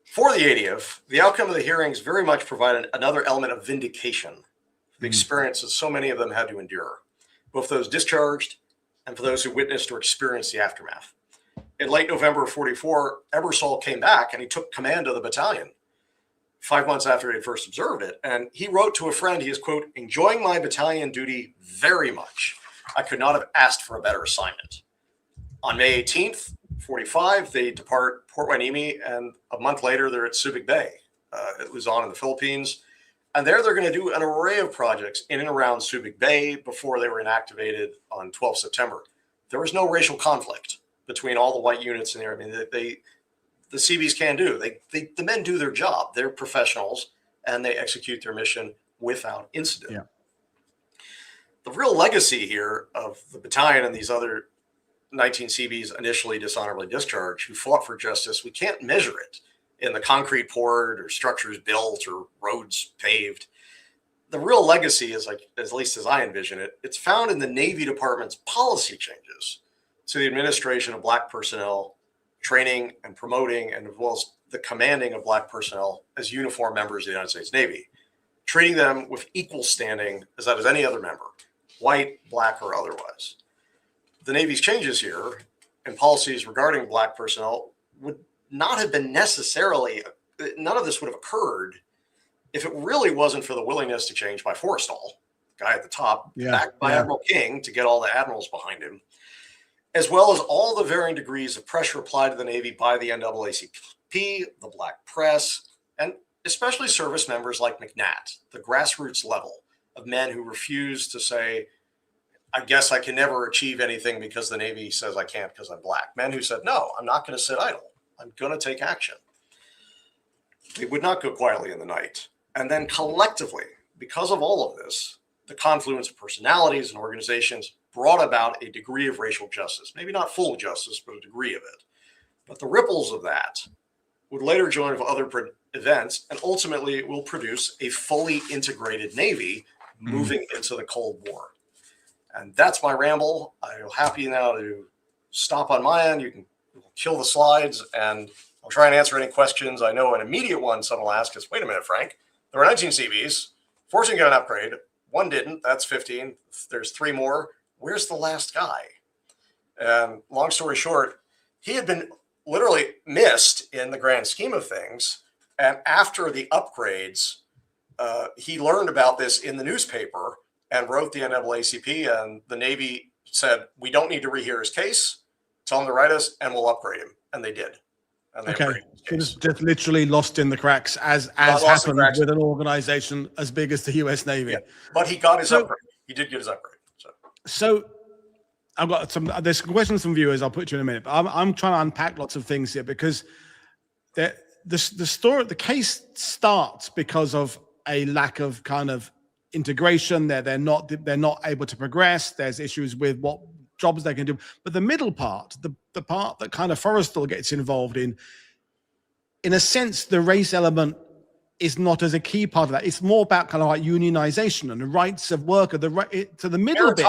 For the 80th, the outcome of the hearings very much provided another element of vindication for the experience that so many of them had to endure, both those discharged and for those who witnessed or experienced the aftermath. In late November of 44, Ebersol came back and he took command of the battalion 5 months after he had first observed it. And he wrote to a friend, he is, quote, "enjoying my battalion duty very much. I could not have asked for a better assignment." On May 18th, 45, they depart Port Hueneme, and a month later, they're at Subic Bay. It was on in the Philippines. And there they're going to do an array of projects in and around Subic Bay before they were inactivated on 12 September. There was no racial conflict between all the white units in there. I mean, the Seabees can do. The men do their job. They're professionals, and they execute their mission without incident. Yeah. The real legacy here of the battalion and these other 19 Seabees initially dishonorably discharged who fought for justice, we can't measure it in the concrete poured or structures built or roads paved. The real legacy is, like, at least as I envision it, it's found in the Navy Department's policy changes to the administration of Black personnel, training and promoting, and as well as the commanding of Black personnel as uniformed members of the United States Navy, treating them with equal standing as that as any other member, white, Black, or otherwise. The Navy's changes here and policies regarding Black personnel would not have been necessarily, none of this would have occurred if it really wasn't for the willingness to change by Forrestal, the guy at the top, backed by Admiral King to get all the admirals behind him, as well as all the varying degrees of pressure applied to the Navy by the NAACP, the Black press, and especially service members like McNatt, the grassroots level of men who refuse to say, "I guess I can never achieve anything because the Navy says I can't because I'm Black." Men who said, "No, I'm not going to sit idle. I'm going to take action." They would not go quietly in the night. And then collectively, because of all of this, the confluence of personalities and organizations brought about a degree of racial justice. Maybe not full justice, but a degree of it. But the ripples of that would later join with other events, and ultimately it will produce a fully integrated Navy moving into the Cold War. And that's my ramble. I'm happy now to stop on my end. You can kill the slides, and I'll try and answer any questions. I know an immediate one someone will ask is, "Wait a minute, Frank, there were 19 Seabees, 14 got an upgrade, one didn't, that's 15. There's 3 more. Where's the last guy?" And long story short, he had been literally missed in the grand scheme of things. And after the upgrades, he learned about this in the newspaper and wrote the NAACP, and the Navy said, "We don't need to rehear his case. Tell him to write us and we'll upgrade him." And they did. And they okay. It was just literally lost in the cracks, as happened with an organization as big as the US Navy. Yeah. But he got his upgrade. He did get his upgrade. So I've got there's some questions from viewers I'll put to you in a minute, but I'm trying to unpack lots of things here, because the case starts because of a lack of kind of integration. They're not able to progress. There's issues with what jobs they can do. But the middle part, the part that kind of Forrestal gets involved in a sense, the race element is not as a key part of that. It's more about kind of like unionization and the rights of worker. To the middle bit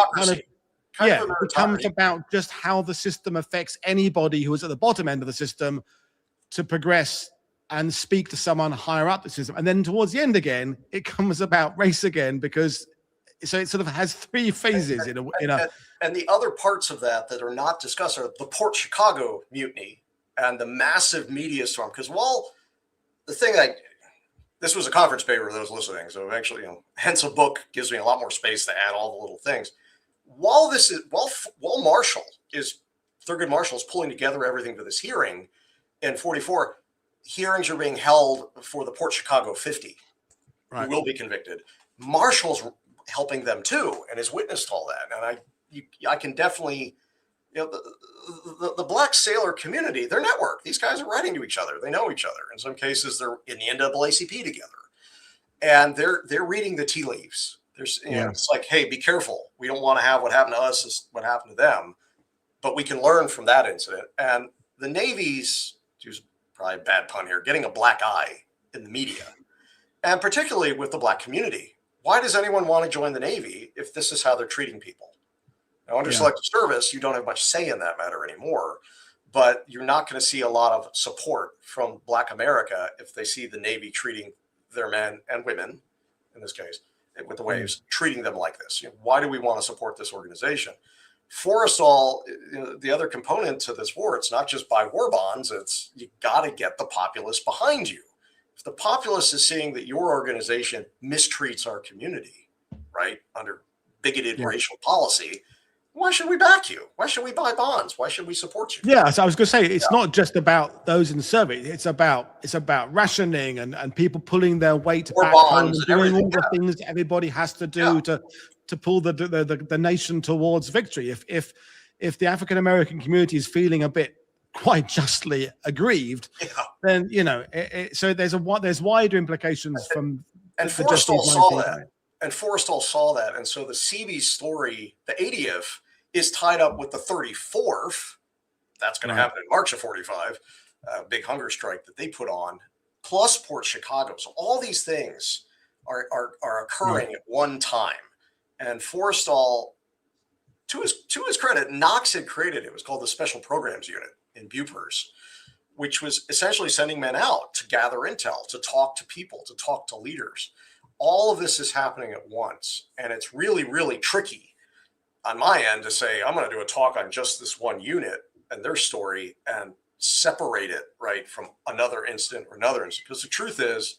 becomes about just how the system affects anybody who is at the bottom end of the system to progress and speak to someone higher up the system. And then towards the end again, it comes about race again, because so it sort of has 3 phases and the other parts of that are not discussed are the Port Chicago mutiny and the massive media storm. Because this was a conference paper for those listening, so actually, hence a book gives me a lot more space to add all the little things. While Thurgood Marshall is pulling together everything for this hearing in 44, hearings are being held for the Port Chicago 50, who will be convicted. Marshall's helping them too, and has witnessed all that. And I can definitely, the Black sailor community, they're networked. These guys are writing to each other. They know each other. In some cases, they're in the NAACP together, and they're reading the tea leaves. It's like, hey, be careful. We don't want to have what happened to us is what happened to them, but we can learn from that incident. And the Navy's, probably a bad pun here, getting a black eye in the media, and particularly with the Black community. Why does anyone want to join the Navy if this is how they're treating people? Now, under selective service, you don't have much say in that matter anymore, but you're not going to see a lot of support from Black America if they see the Navy treating their men and women, in this case, with the waves, treating them like this. Why do we want to support this organization? Forrestal, the other component to this war, it's not just buy war bonds, it's you got to get the populace behind you. If the populace is seeing that your organization mistreats our community, right, under bigoted racial policy, why should we back you? Why should we buy bonds? Why should we support you? Yeah, so I was going to say, it's not just about those in service. It's about rationing and people pulling their weight back home and doing all the things that everybody has to do to pull the nation towards victory. If the African American community is feeling a bit quite justly aggrieved, then so there's wider implications from. And Forrestal saw that. And Forrestal saw that. And so the Seabees story, the 80th, is tied up with the 34th. That's going to happen in March of 45, big hunger strike that they put on, plus Port Chicago. So all these things are occurring at one time. And Forrestal, to his credit, Knox had created, it was called the Special Programs Unit in Bupers, which was essentially sending men out to gather intel, to talk to people, to talk to leaders. All of this is happening at once, and it's really, really tricky on my end to say, I'm going to do a talk on just this one unit and their story and separate it, right, from another incident or another incident. Because the truth is,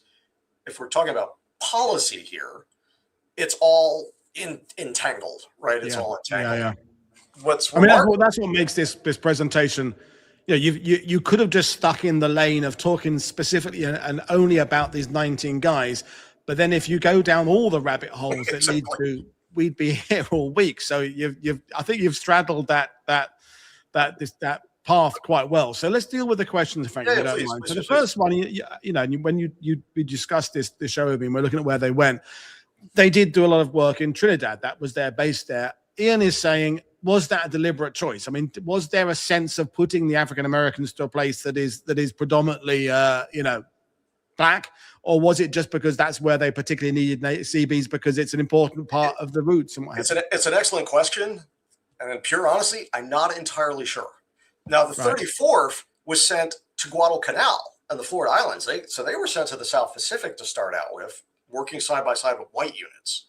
if we're talking about policy here, it's all entangled, right? It's all entangled. That's what makes this presentation. You could have just stuck in the lane of talking specifically and only about these 19 guys. But then if you go down all the rabbit holes that lead to, we'd be here all week. So I think you've straddled that path quite well. So let's deal with the questions, Frank. If you don't mind. So the first one, when you discussed this show with me, and we're looking at where they went. They did do a lot of work in Trinidad. That was their base there. Ian is saying, was that a deliberate choice? I mean, was there a sense of putting the African Americans to a place that is predominantly, Black, or was it just because that's where they particularly needed Seabees because it's an important part of the routes and what have you? It's an excellent question, and in pure honesty, I'm not entirely sure. Now, the 34th was sent to Guadalcanal and the Florida Islands. So they were sent to the South Pacific to start out with, working side by side with white units.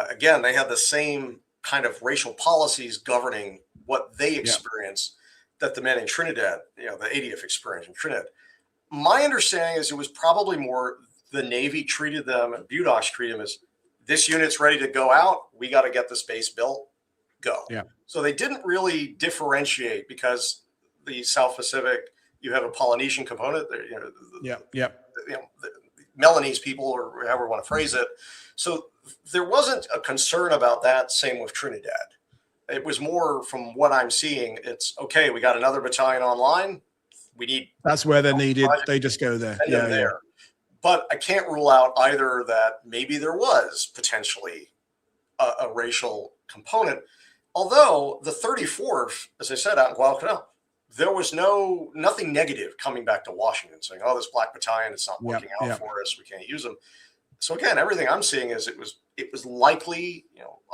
Again, they had the same kind of racial policies governing what they experienced that the men in Trinidad, the 80th experienced in Trinidad. My understanding is it was probably more the Navy treated them and Budosh treated them as this unit's ready to go out. We got to get this base built. Go. Yeah. So they didn't really differentiate because the South Pacific, you have a Polynesian component there. The Melanese people, or however you want to phrase it. So there wasn't a concern about that. Same with Trinidad. It was more from what I'm seeing. It's okay. We got another battalion online. That's where they're needed. They just go there. There. But I can't rule out either that maybe there was potentially a racial component. Although the 34th, as I said, out in Guadalcanal, there was nothing negative coming back to Washington saying, oh, this Black battalion, it's not working out for us. We can't use them. So again, everything I'm seeing is it was likely,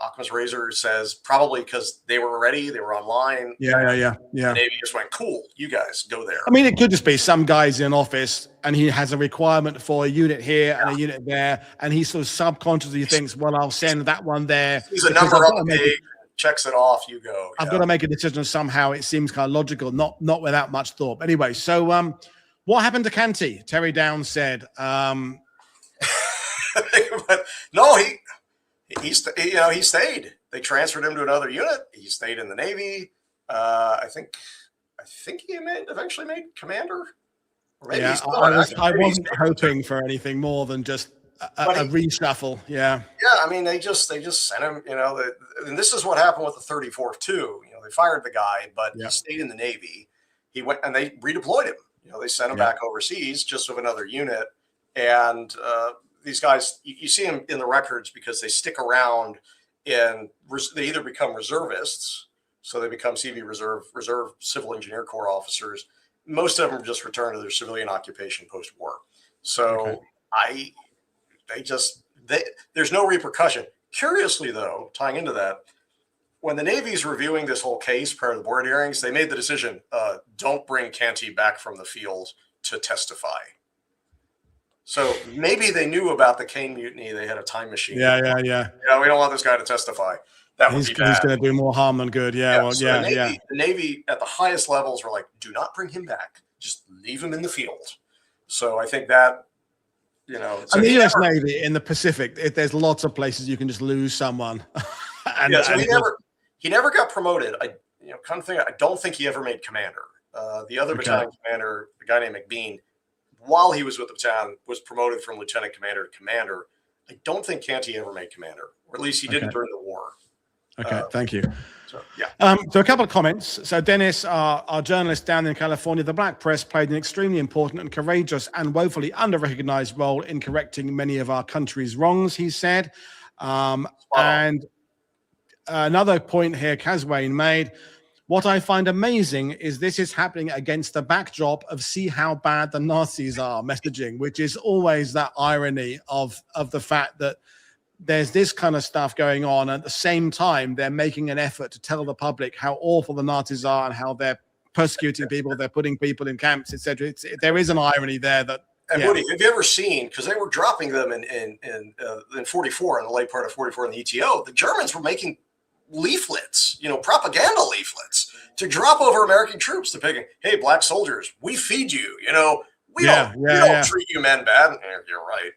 Occam's razor says probably because they were ready, they were online. Yeah. The Navy just went, cool, you guys go there. I mean, it could just be some guys in office and he has a requirement for a unit here and a unit there, and he sort of subconsciously thinks, well, I'll send that one there. He's a number up big, checks it off, you go. I've got to make a decision somehow. It seems kind of logical, not without much thought. But anyway, so what happened to Canty? Terry Downs said. But no, he stayed. They transferred him to another unit. He stayed in the Navy. I think he eventually made commander. Or maybe I wasn't hoping for anything more than just a reshuffle. Yeah. Yeah, I mean they just sent him. And this is what happened with the 34th too. They fired the guy, but he stayed in the Navy. He went and they redeployed him. They sent him back overseas just with another unit. And these guys, you see them in the records because they stick around and they either become reservists, so they become CV reserve civil engineer corps officers. most of them just returned to their civilian occupation post-war. So there's no repercussion. Curiously, though, tying into that, when the Navy's reviewing this whole case prior to the board hearings, they made the decision, don't bring Canty back from the field to testify. So maybe they knew about the Kane mutiny. They had a time machine. Yeah. We don't want this guy to testify. That would be bad. He's going to do more harm than good. The Navy at the highest levels were like, do not bring him back. Just leave him in the field. So I think that, So and the U.S. Navy in the Pacific, there's lots of places you can just lose someone. He never got promoted. I don't think he ever made commander. The other battalion commander, a guy named McBean, while he was with the battalion, was promoted from lieutenant commander to commander. I don't think Canty ever made commander, or at least he didn't during the war. Okay, thank you. So, yeah. So a couple of comments. So Dennis, our journalist down in California, the black press played an extremely important and courageous and woefully under-recognized role in correcting many of our country's wrongs, he said. And another point here Caswayne made, what I find amazing is this is happening against the backdrop of see how bad the Nazis are messaging, which is always that irony of the fact that there's this kind of stuff going on. At the same time, they're making an effort to tell the public how awful the Nazis are and how they're persecuting people, they're putting people in camps, etc. There is an irony there that. And Woody, have you ever seen, because they were dropping them in 44, in the late part of 44 in the ETO, the Germans were making leaflets, propaganda leaflets to drop over American troops depicting, hey, black soldiers, we feed you, we don't treat you men bad. You're right.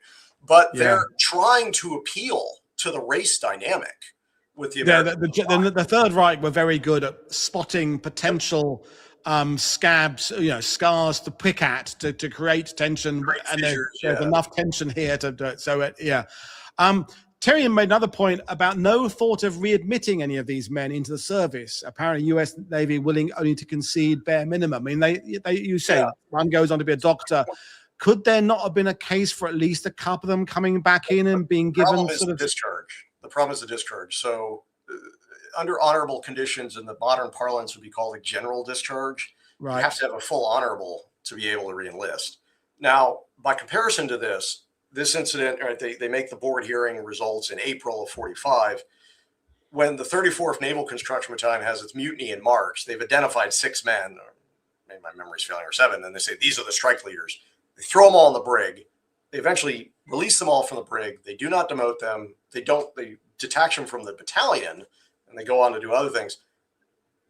But they're trying to appeal to the race dynamic with the American. The Third Reich were very good at spotting potential scabs, scars to pick at to create tension, and there's enough tension here to do it. So Tyrion made another point about no thought of readmitting any of these men into the service. Apparently, U.S. Navy willing only to concede bare minimum. I mean, you say one goes on to be a doctor. Could there not have been a case for at least a couple of them coming back in and being given sort of discharge? The problem is the discharge. So, under honorable conditions in the modern parlance would be called a general discharge. Right. You have to have a full honorable to be able to re-enlist. Now, by comparison to this incident, right? They make the board hearing results in April of 45. When the 34th Naval Construction Battalion has its mutiny in March, they've identified 6 men, or maybe my memory's failing, or 7, and they say these are the strike leaders. They throw them all in the brig. They eventually release them all from the brig. They do not demote them. They detach them from the battalion, and they go on to do other things.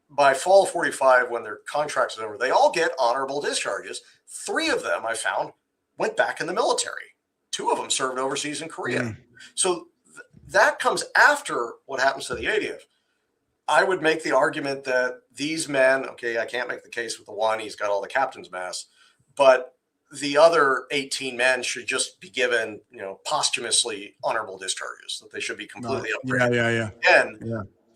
By fall of 45, when their contract is over, they all get honorable discharges. 3 of them, I found, went back in the military. 2 of them served overseas in Korea. So that comes after what happens to the 80th. I would make the argument that these men, I can't make the case with the one, he's got all the captain's mass, but the other 18 men should just be given, posthumously honorable discharges, that they should be completely upgraded.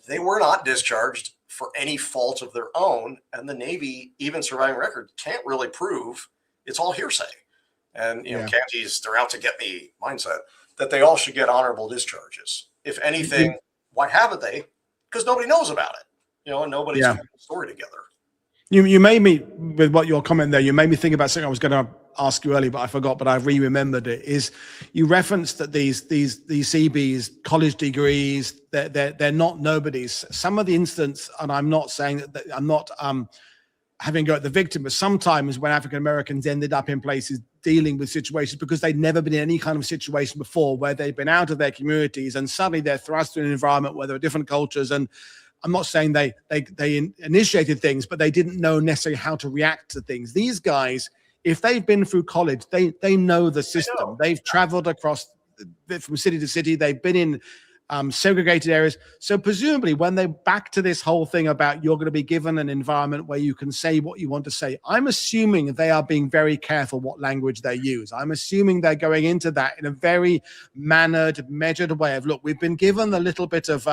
They were not discharged for any fault of their own. And the Navy, even surviving record, can't really prove, it's all hearsay. And, Canty's, they're out to get me mindset, that they all should get honorable discharges. If anything, why haven't they? Because nobody knows about it, and nobody's putting the story together. You made me, with what your comment there, you made me think about something I was going to ask you earlier, but I forgot, but I remembered it, is you referenced that these Seabees, college degrees, they're not nobodies. Some of the incidents, and I'm not saying that I'm not having a go at the victim, but sometimes when African Americans ended up in places dealing with situations because they'd never been in any kind of situation before, where they've been out of their communities and suddenly they're thrust in an environment where there are different cultures. And I'm not saying they initiated things, but they didn't know necessarily how to react to things. These guys, if they've been through college, they know the system. They've traveled across from city to city. They've been in segregated areas. So presumably when they're back to this whole thing about you're going to be given an environment where you can say what you want to say, I'm assuming they are being very careful what language they use. I'm assuming they're going into that in a very mannered, measured way of, look, we've been given a little bit of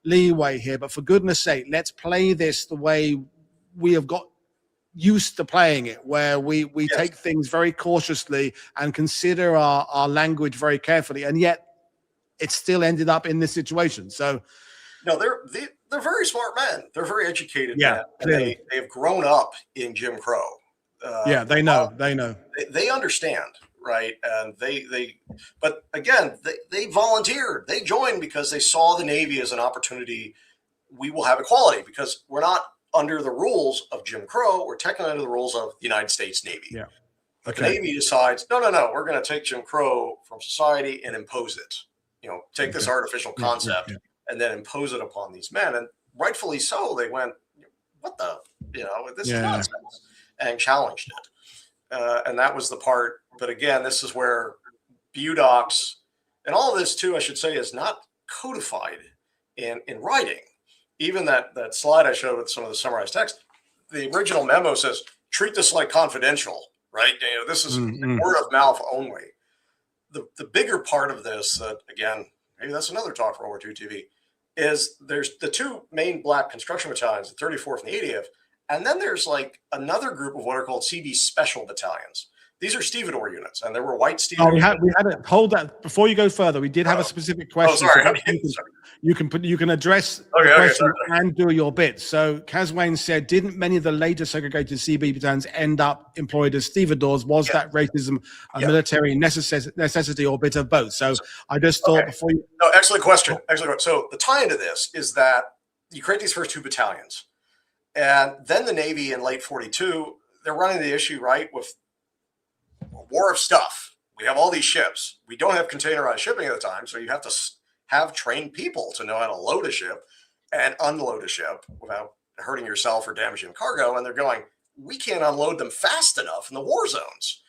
leeway here, but for goodness sake, let's play this the way we have got used to playing it, where we take things very cautiously and consider our language very carefully, and yet it still ended up in this situation. So no, they're very smart men. They're very educated men. And they have grown up in Jim Crow. Yeah, they know. They understand, right? And but again, they volunteered. They joined because they saw the Navy as an opportunity. We will have equality because we're not under the rules of Jim Crow. We're technically under the rules of the United States Navy. Yeah. But the Navy decides, no, we're going to take Jim Crow from society and impose it. Take this artificial concept and then impose it upon these men. And rightfully so, they went, what the, this is nonsense, and challenged it. And that was the part. But again, this is where budocs and all of this too, I should say, is not codified in writing. Even that slide I showed with some of the summarized text, the original memo says, treat this like confidential, right? This is word of mouth only. The bigger part of this, again, maybe that's another talk for World War II TV, is there's the two main black construction battalions, the 34th and the 80th, and then there's like another group of what are called Seabees special battalions. These are stevedore units, and there were white stevedore. We had to hold that before you go further. We did have a specific question. You can address the question and do your bit. So Caswayne said, didn't many of the later segregated CB battalions end up employed as stevedores? Was that racism a military necessity or a bit of both? So I just thought before you. No, excellent question. So the tie into this is that you create these first two battalions, and then the Navy in late 42, they're running the issue right with war of stuff. We have all these ships. We don't have containerized shipping at the time, so you have to have trained people to know how to load a ship and unload a ship without hurting yourself or damaging cargo. And they're going, we can't unload them fast enough in the war zones.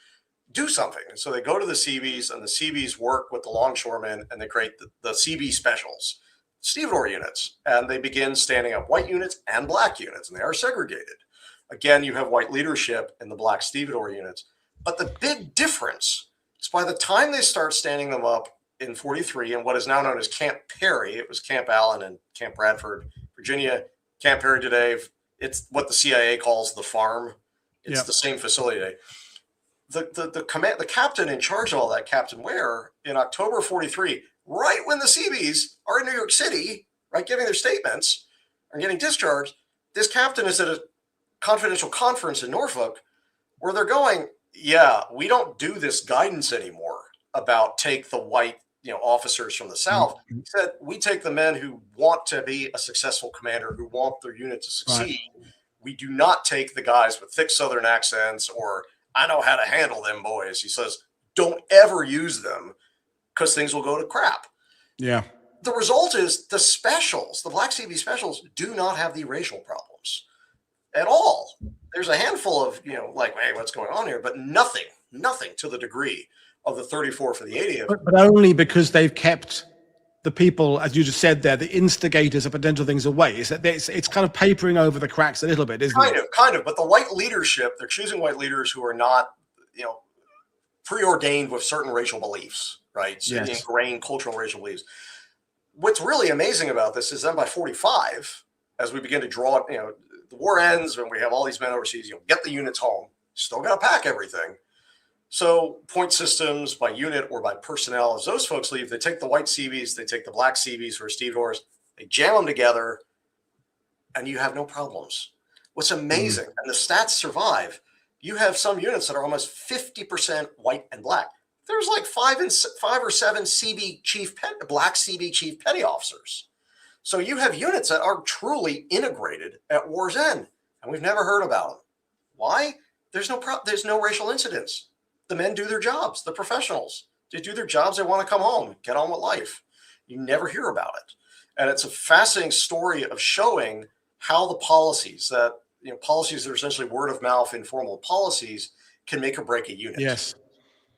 Do something. And so they go to the Seabees, and the Seabees work with the longshoremen, and they create the Seabee specials, stevedore units, and they begin standing up white units and black units, and they are segregated. Again, you have white leadership in the black stevedore units. But the big difference is by the time they start standing them up in 43 in what is now known as Camp Perry, it was Camp Allen and Camp Bradford, Virginia. Camp Perry today, it's what the CIA calls the farm. It's the same facility today. The captain in charge of all that, Captain Ware, in October 43, right when the Seabees are in New York City, right, giving their statements and getting discharged, this captain is at a confidential conference in Norfolk where they're going, we don't do this guidance anymore about take the white officers from the South. He said, we take the men who want to be a successful commander, who want their unit to succeed. Right. We do not take the guys with thick Southern accents or I know how to handle them boys. He says, don't ever use them because things will go to crap. Yeah. The result is the specials, the Black Sea specials, do not have the racial problems at all. There's a handful of, hey, what's going on here? But nothing to the degree of the 34 for the 80th. But only because they've kept the people, as you just said there, the instigators of potential things away. It's kind of papering over the cracks a little bit, isn't it? Kind of. But the white leadership, they're choosing white leaders who are not, preordained with certain racial beliefs, right? So ingrained cultural racial beliefs. What's really amazing about this is then by 45, as we begin to draw, the war ends and we have all these men overseas, get the units home, still got to pack everything. So point systems by unit or by personnel, as those folks leave, they take the white Seabees, they take the black Seabees who are stevedores, they jam them together, and you have no problems. What's amazing, and the stats survive, you have some units that are almost 50% white and black. There's like 5 or 7 black Seabee chief petty officers. So you have units that are truly integrated at war's end, and we've never heard about them. Why? There's no racial incidents. The men do their jobs. The professionals, they do their jobs. They want to come home, get on with life. You never hear about it. And it's a fascinating story of showing how the policies that, policies that are essentially word of mouth, informal policies can make or break a unit. Yes.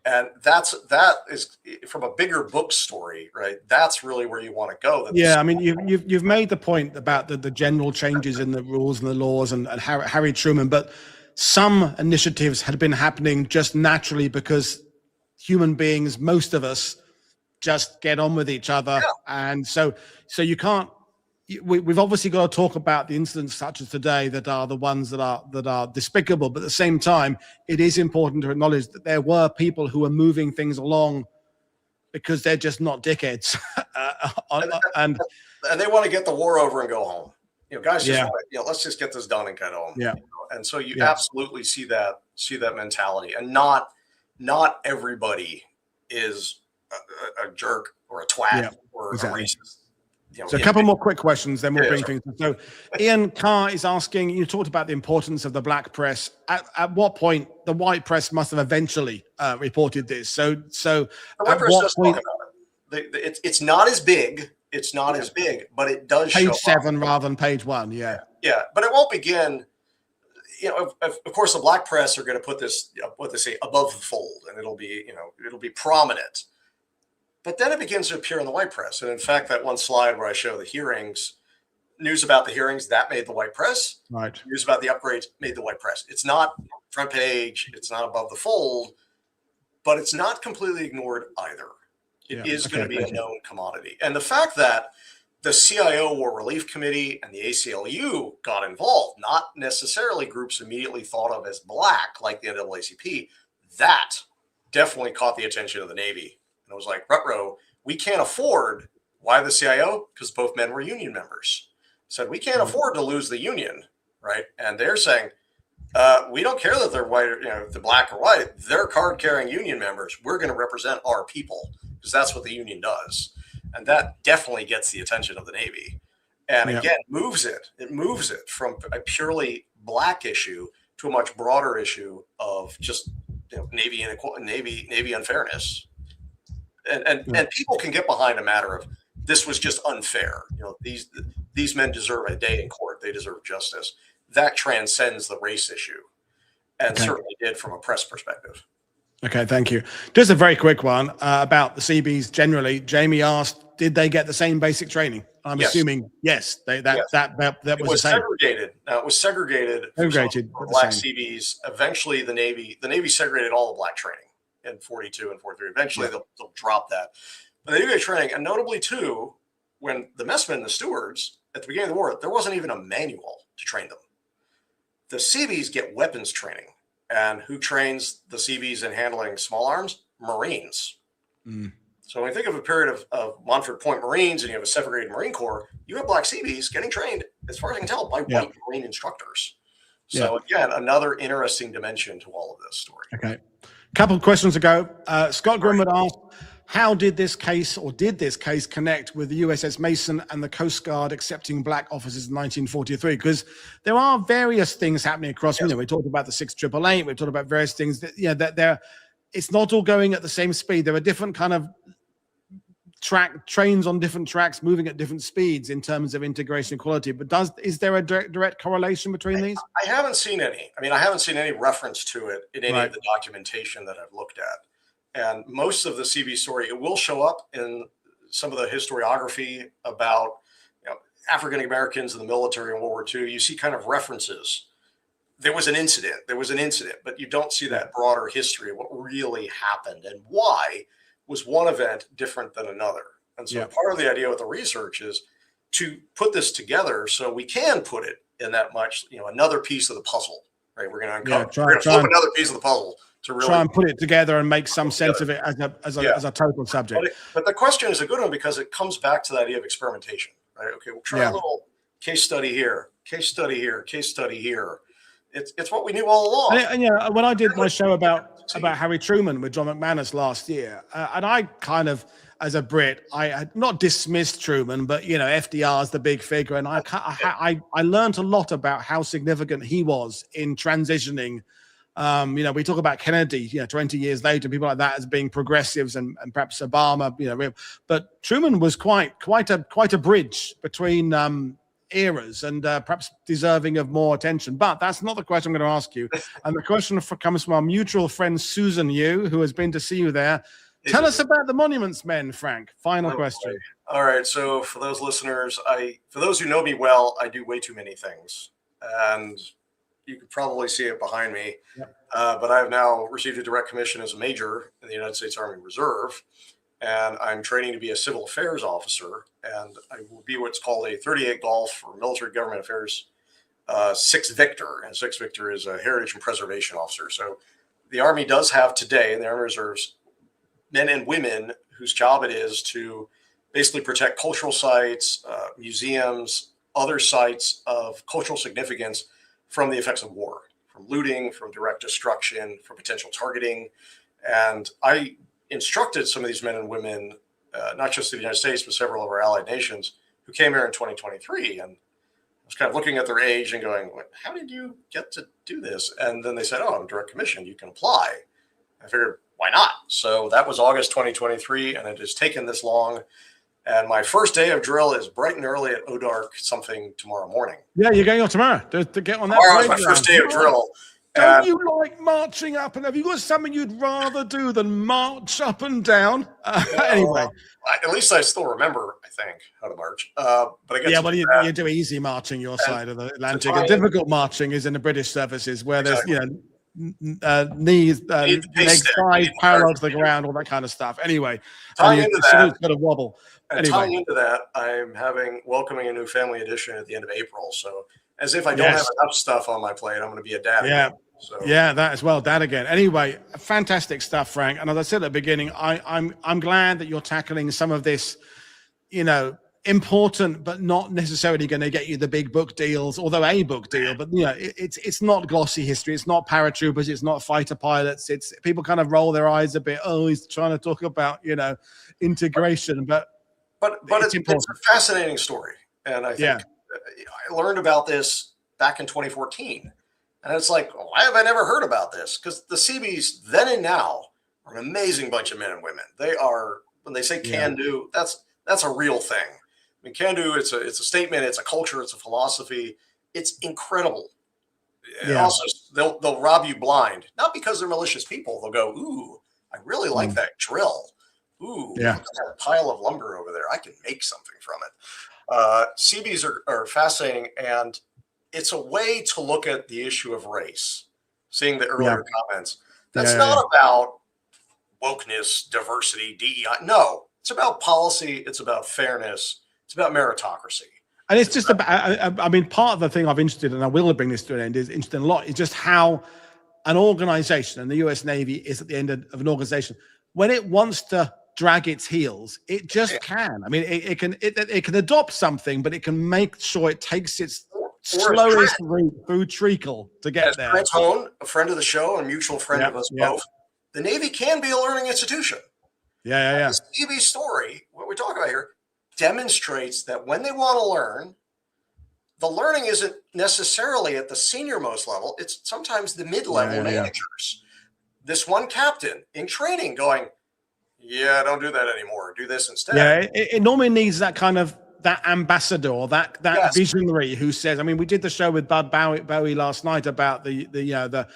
And that is from a bigger book story, right? That's really where you want to go. Yeah, I mean, you've made the point about the general changes in the rules and the laws and Harry Truman, but some initiatives had been happening just naturally because human beings, most of us, just get on with each other. Yeah. And so you can't, we've obviously got to talk about the incidents such as today that are the ones that are despicable, but at the same time, it is important to acknowledge that there were people who were moving things along because they're just not dickheads. And they want to get the war over and go home. guys just want to, let's just get this done and get home. Yeah. And so you absolutely see that mentality, and not everybody is a jerk or a twat or a racist. So a couple more quick questions, then we'll bring things. So Ian Carr is asking, you talked about the importance of the black press. At what point the white press must have eventually reported this? So the white press does talk about it. It's not as big. It's not as big, but it does show page 7 rather than page 1. Yeah. But it won't begin. Of course, the black press are going to put this, what they say, above the fold, and it'll be prominent. But then it begins to appear in the white press. And in fact, that one slide where I show the hearings, news about the hearings, that made the white press. Right. News about the upgrades made the white press. It's not front page. It's not above the fold, but it's not completely ignored either. It is going to be a known commodity. And the fact that the CIO War Relief Committee and the ACLU got involved, not necessarily groups immediately thought of as black like the NAACP, that definitely caught the attention of the Navy. And it was like, ruh-roh, we can't afford. Why the CIO? Because both men were union members. Said, we can't afford to lose the union, right? And they're saying, we don't care that they're white, if they're black or white. They're card-carrying union members. We're going to represent our people, because that's what the union does. And that definitely gets the attention of the Navy. And again, moves it from a purely black issue to a much broader issue of just Navy unfairness. And people can get behind a matter of this was just unfair. These men deserve a day in court. They deserve justice. That transcends the race issue, and certainly did from a press perspective. Okay, thank you. Just a very quick one about the Seabees generally. Jamie asked, did they get the same basic training? I'm assuming yes. That was segregated. Now it was segregated for black Seabees. Eventually, the Navy segregated all the black training in 42 and 43. Eventually, they'll drop that. But they do get training, and notably too, when the messmen and the stewards at the beginning of the war, there wasn't even a manual to train them. The Seabees get weapons training. And who trains the Seabees in handling small arms? Marines. So when you think of a period of Montford Point Marines and you have a segregated Marine Corps, you have black Seabees getting trained, as far as I can tell, by white Marine instructors. So again, another interesting dimension to all of this story. Okay. A couple of questions ago, Scott Grimwood asked, how did this case connect with the USS Mason and the Coast Guard accepting black officers in 1943? Because there are various things happening across. We talked about the 6888. We've talked about various things that it's not all going at the same speed. There are different kind of trains on different tracks moving at different speeds in terms of integration and quality. But is there a direct correlation between these? I haven't seen any. I haven't seen any reference to it in any of the documentation that I've looked at. And most of the CB story, it will show up in some of the historiography about African Americans in the military in World War II. You see kind of references. There was an incident, but you don't see that broader history of what really happened and why was one event different than another. And so part of the idea with the research is to put this together so we can put it in that much, another piece of the puzzle, right? We're going to flip another piece of the puzzle. To really try and put it together and make some sense of it as a total subject. But the question is a good one because it comes back to the idea of experimentation, right? Okay, we'll try a little case study here, case study here, case study here. It's what we knew all along. And when I did my show about Harry Truman with John McManus last year, and I kind of, as a Brit, I had not dismissed Truman, but FDR is the big figure, and I learned a lot about how significant he was in transitioning. We talk about Kennedy, 20 years later, people like that as being progressives, and perhaps Obama, but Truman was quite a bridge between eras, and perhaps deserving of more attention. But that's not the question I'm going to ask you. And the question comes from our mutual friend Susan Yu, who has been to see you there. Tell us about the Monuments Men, Frank. Final question. All right. So for those listeners, for those who know me well, I do way too many things, and you could probably see it behind me. But I have now received a direct commission as a major in the United States Army Reserve, and I'm training to be a civil affairs officer, and I will be what's called a 38 Golf or military government affairs 6 Victor, and 6 Victor is a heritage and preservation officer. So the Army does have today in the Army Reserves men and women whose job it is to basically protect cultural sites, museums, other sites of cultural significance from the effects of war, from looting, from direct destruction, from potential targeting. And I instructed some of these men and women, not just in the United States, but several of our allied nations, who came here in 2023. And I was kind of looking at their age and going, how did you get to do this? And then they said, oh, I'm direct commissioned. You can apply. I figured, why not? So that was August 2023, and it has taken this long. And my first day of drill is bright and early at ODARC something tomorrow morning. Yeah, you're going on tomorrow to get on that. Tomorrow is my first day of drill. Don't you like marching up? And have you got something you'd rather do than march up and down? Anyway. At least I still remember, I think, how to march. But I guess you do easy marching your side of the Atlantic. And difficult marching is in the British services where there's, knees, legs, thighs parallel to the ground, all that kind of stuff. Anyway, it's got a wobble. And tying into that, I'm welcoming a new family edition at the end of April. So as if I don't have enough stuff on my plate, I'm going to be a dad. Yeah. Again, so. Yeah, that as well, dad again. Anyway, fantastic stuff, Frank. And as I said at the beginning, I'm glad that you're tackling some of this, important, but not necessarily going to get you the big book deals, although a book deal, but it's not glossy history. It's not paratroopers. It's not fighter pilots. It's people kind of roll their eyes a bit. Oh, he's trying to talk about, integration, but it's a fascinating story. And I think I learned about this back in 2014. And it's like, why have I never heard about this? Because the Seabees then and now are an amazing bunch of men and women. They are, when they say can do, that's a real thing. I mean, can do, it's a statement, it's a culture, it's a philosophy. It's incredible. And also, they'll rob you blind, not because they're malicious people. They'll go, ooh, I really like that drill. Ooh, look at that pile of lumber over there. I can make something from it. Seabees are fascinating, and it's a way to look at the issue of race. Seeing the earlier comments, that's not about wokeness, diversity, DEI. No, it's about policy. It's about fairness. It's about meritocracy. And it's just about, I mean, part of the thing I've interested in, and I will bring this to an end, is interested a lot, is just how an organization, and the US Navy is at the end of an organization, when it wants to drag its heels, it just can. I mean, it can adopt something, but it can make sure it takes its slowest route through treacle to get there. Trent Hone, a friend of the show and mutual friend of us both, the Navy can be a learning institution. Yeah. The Seabees story, what we're talking about here, demonstrates that when they want to learn, the learning isn't necessarily at the senior most level. It's sometimes the mid-level managers. This one captain in training going, don't do that anymore. Do this instead. Yeah, it normally needs that kind of that ambassador, that visionary who says. I mean, we did the show with Bud Bowie last night about the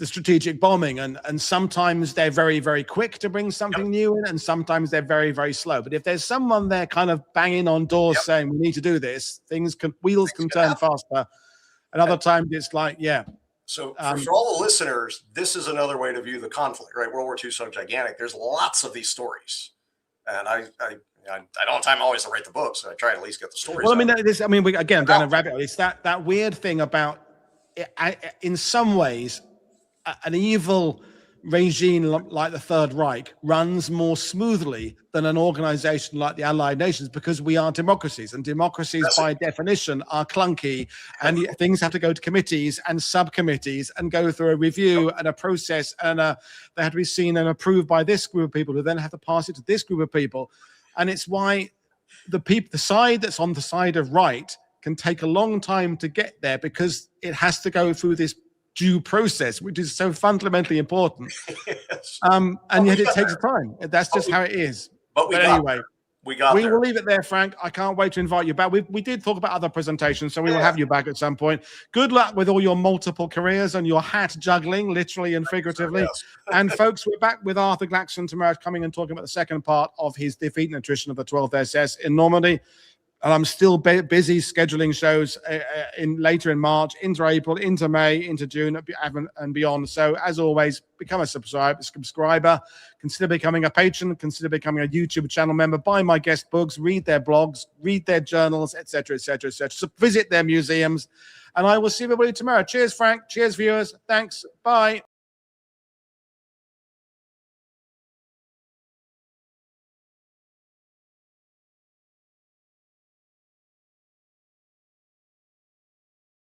strategic bombing, and sometimes they're very, very quick to bring something new in, and sometimes they're very, very slow. But if there's someone there kind of banging on doors saying we need to do this, wheels can turn faster. And other times it's like, So for all the listeners, this is another way to view the conflict, right? World War II is so gigantic. There's lots of these stories, and I don't have time always to write the books, so I try to at least get the stories. Well, I mean, we again down a rabbit hole. It's that weird thing about, in some ways, an evil regime like the Third Reich runs more smoothly than an organization like the Allied Nations, because we are democracies, and democracies by definition are clunky, and things have to go to committees and subcommittees and go through a review and a process, and they have to be seen and approved by this group of people who then have to pass it to this group of people. And it's why the side that's on the side of right can take a long time to get there, because it has to go through this due process, which is so fundamentally important. And yet it takes time. That's just how it is. But anyway, we will leave it there, Frank. I can't wait to invite you back. We did talk about other presentations, so we will have you back at some point. Good luck with all your multiple careers and your hat juggling, literally and figuratively. And folks, we're back with Arthur Glaxon tomorrow, coming and talking about the second part of his defeat and attrition of the 12th SS in Normandy. And I'm still busy scheduling shows later in March, into April, into May, into June, and beyond. So as always, become a subscriber, consider becoming a patron, consider becoming a YouTube channel member, buy my guest books, read their blogs, read their journals, etc., etc., etc. So visit their museums, and I will see everybody tomorrow. Cheers, Frank. Cheers, viewers. Thanks. Bye.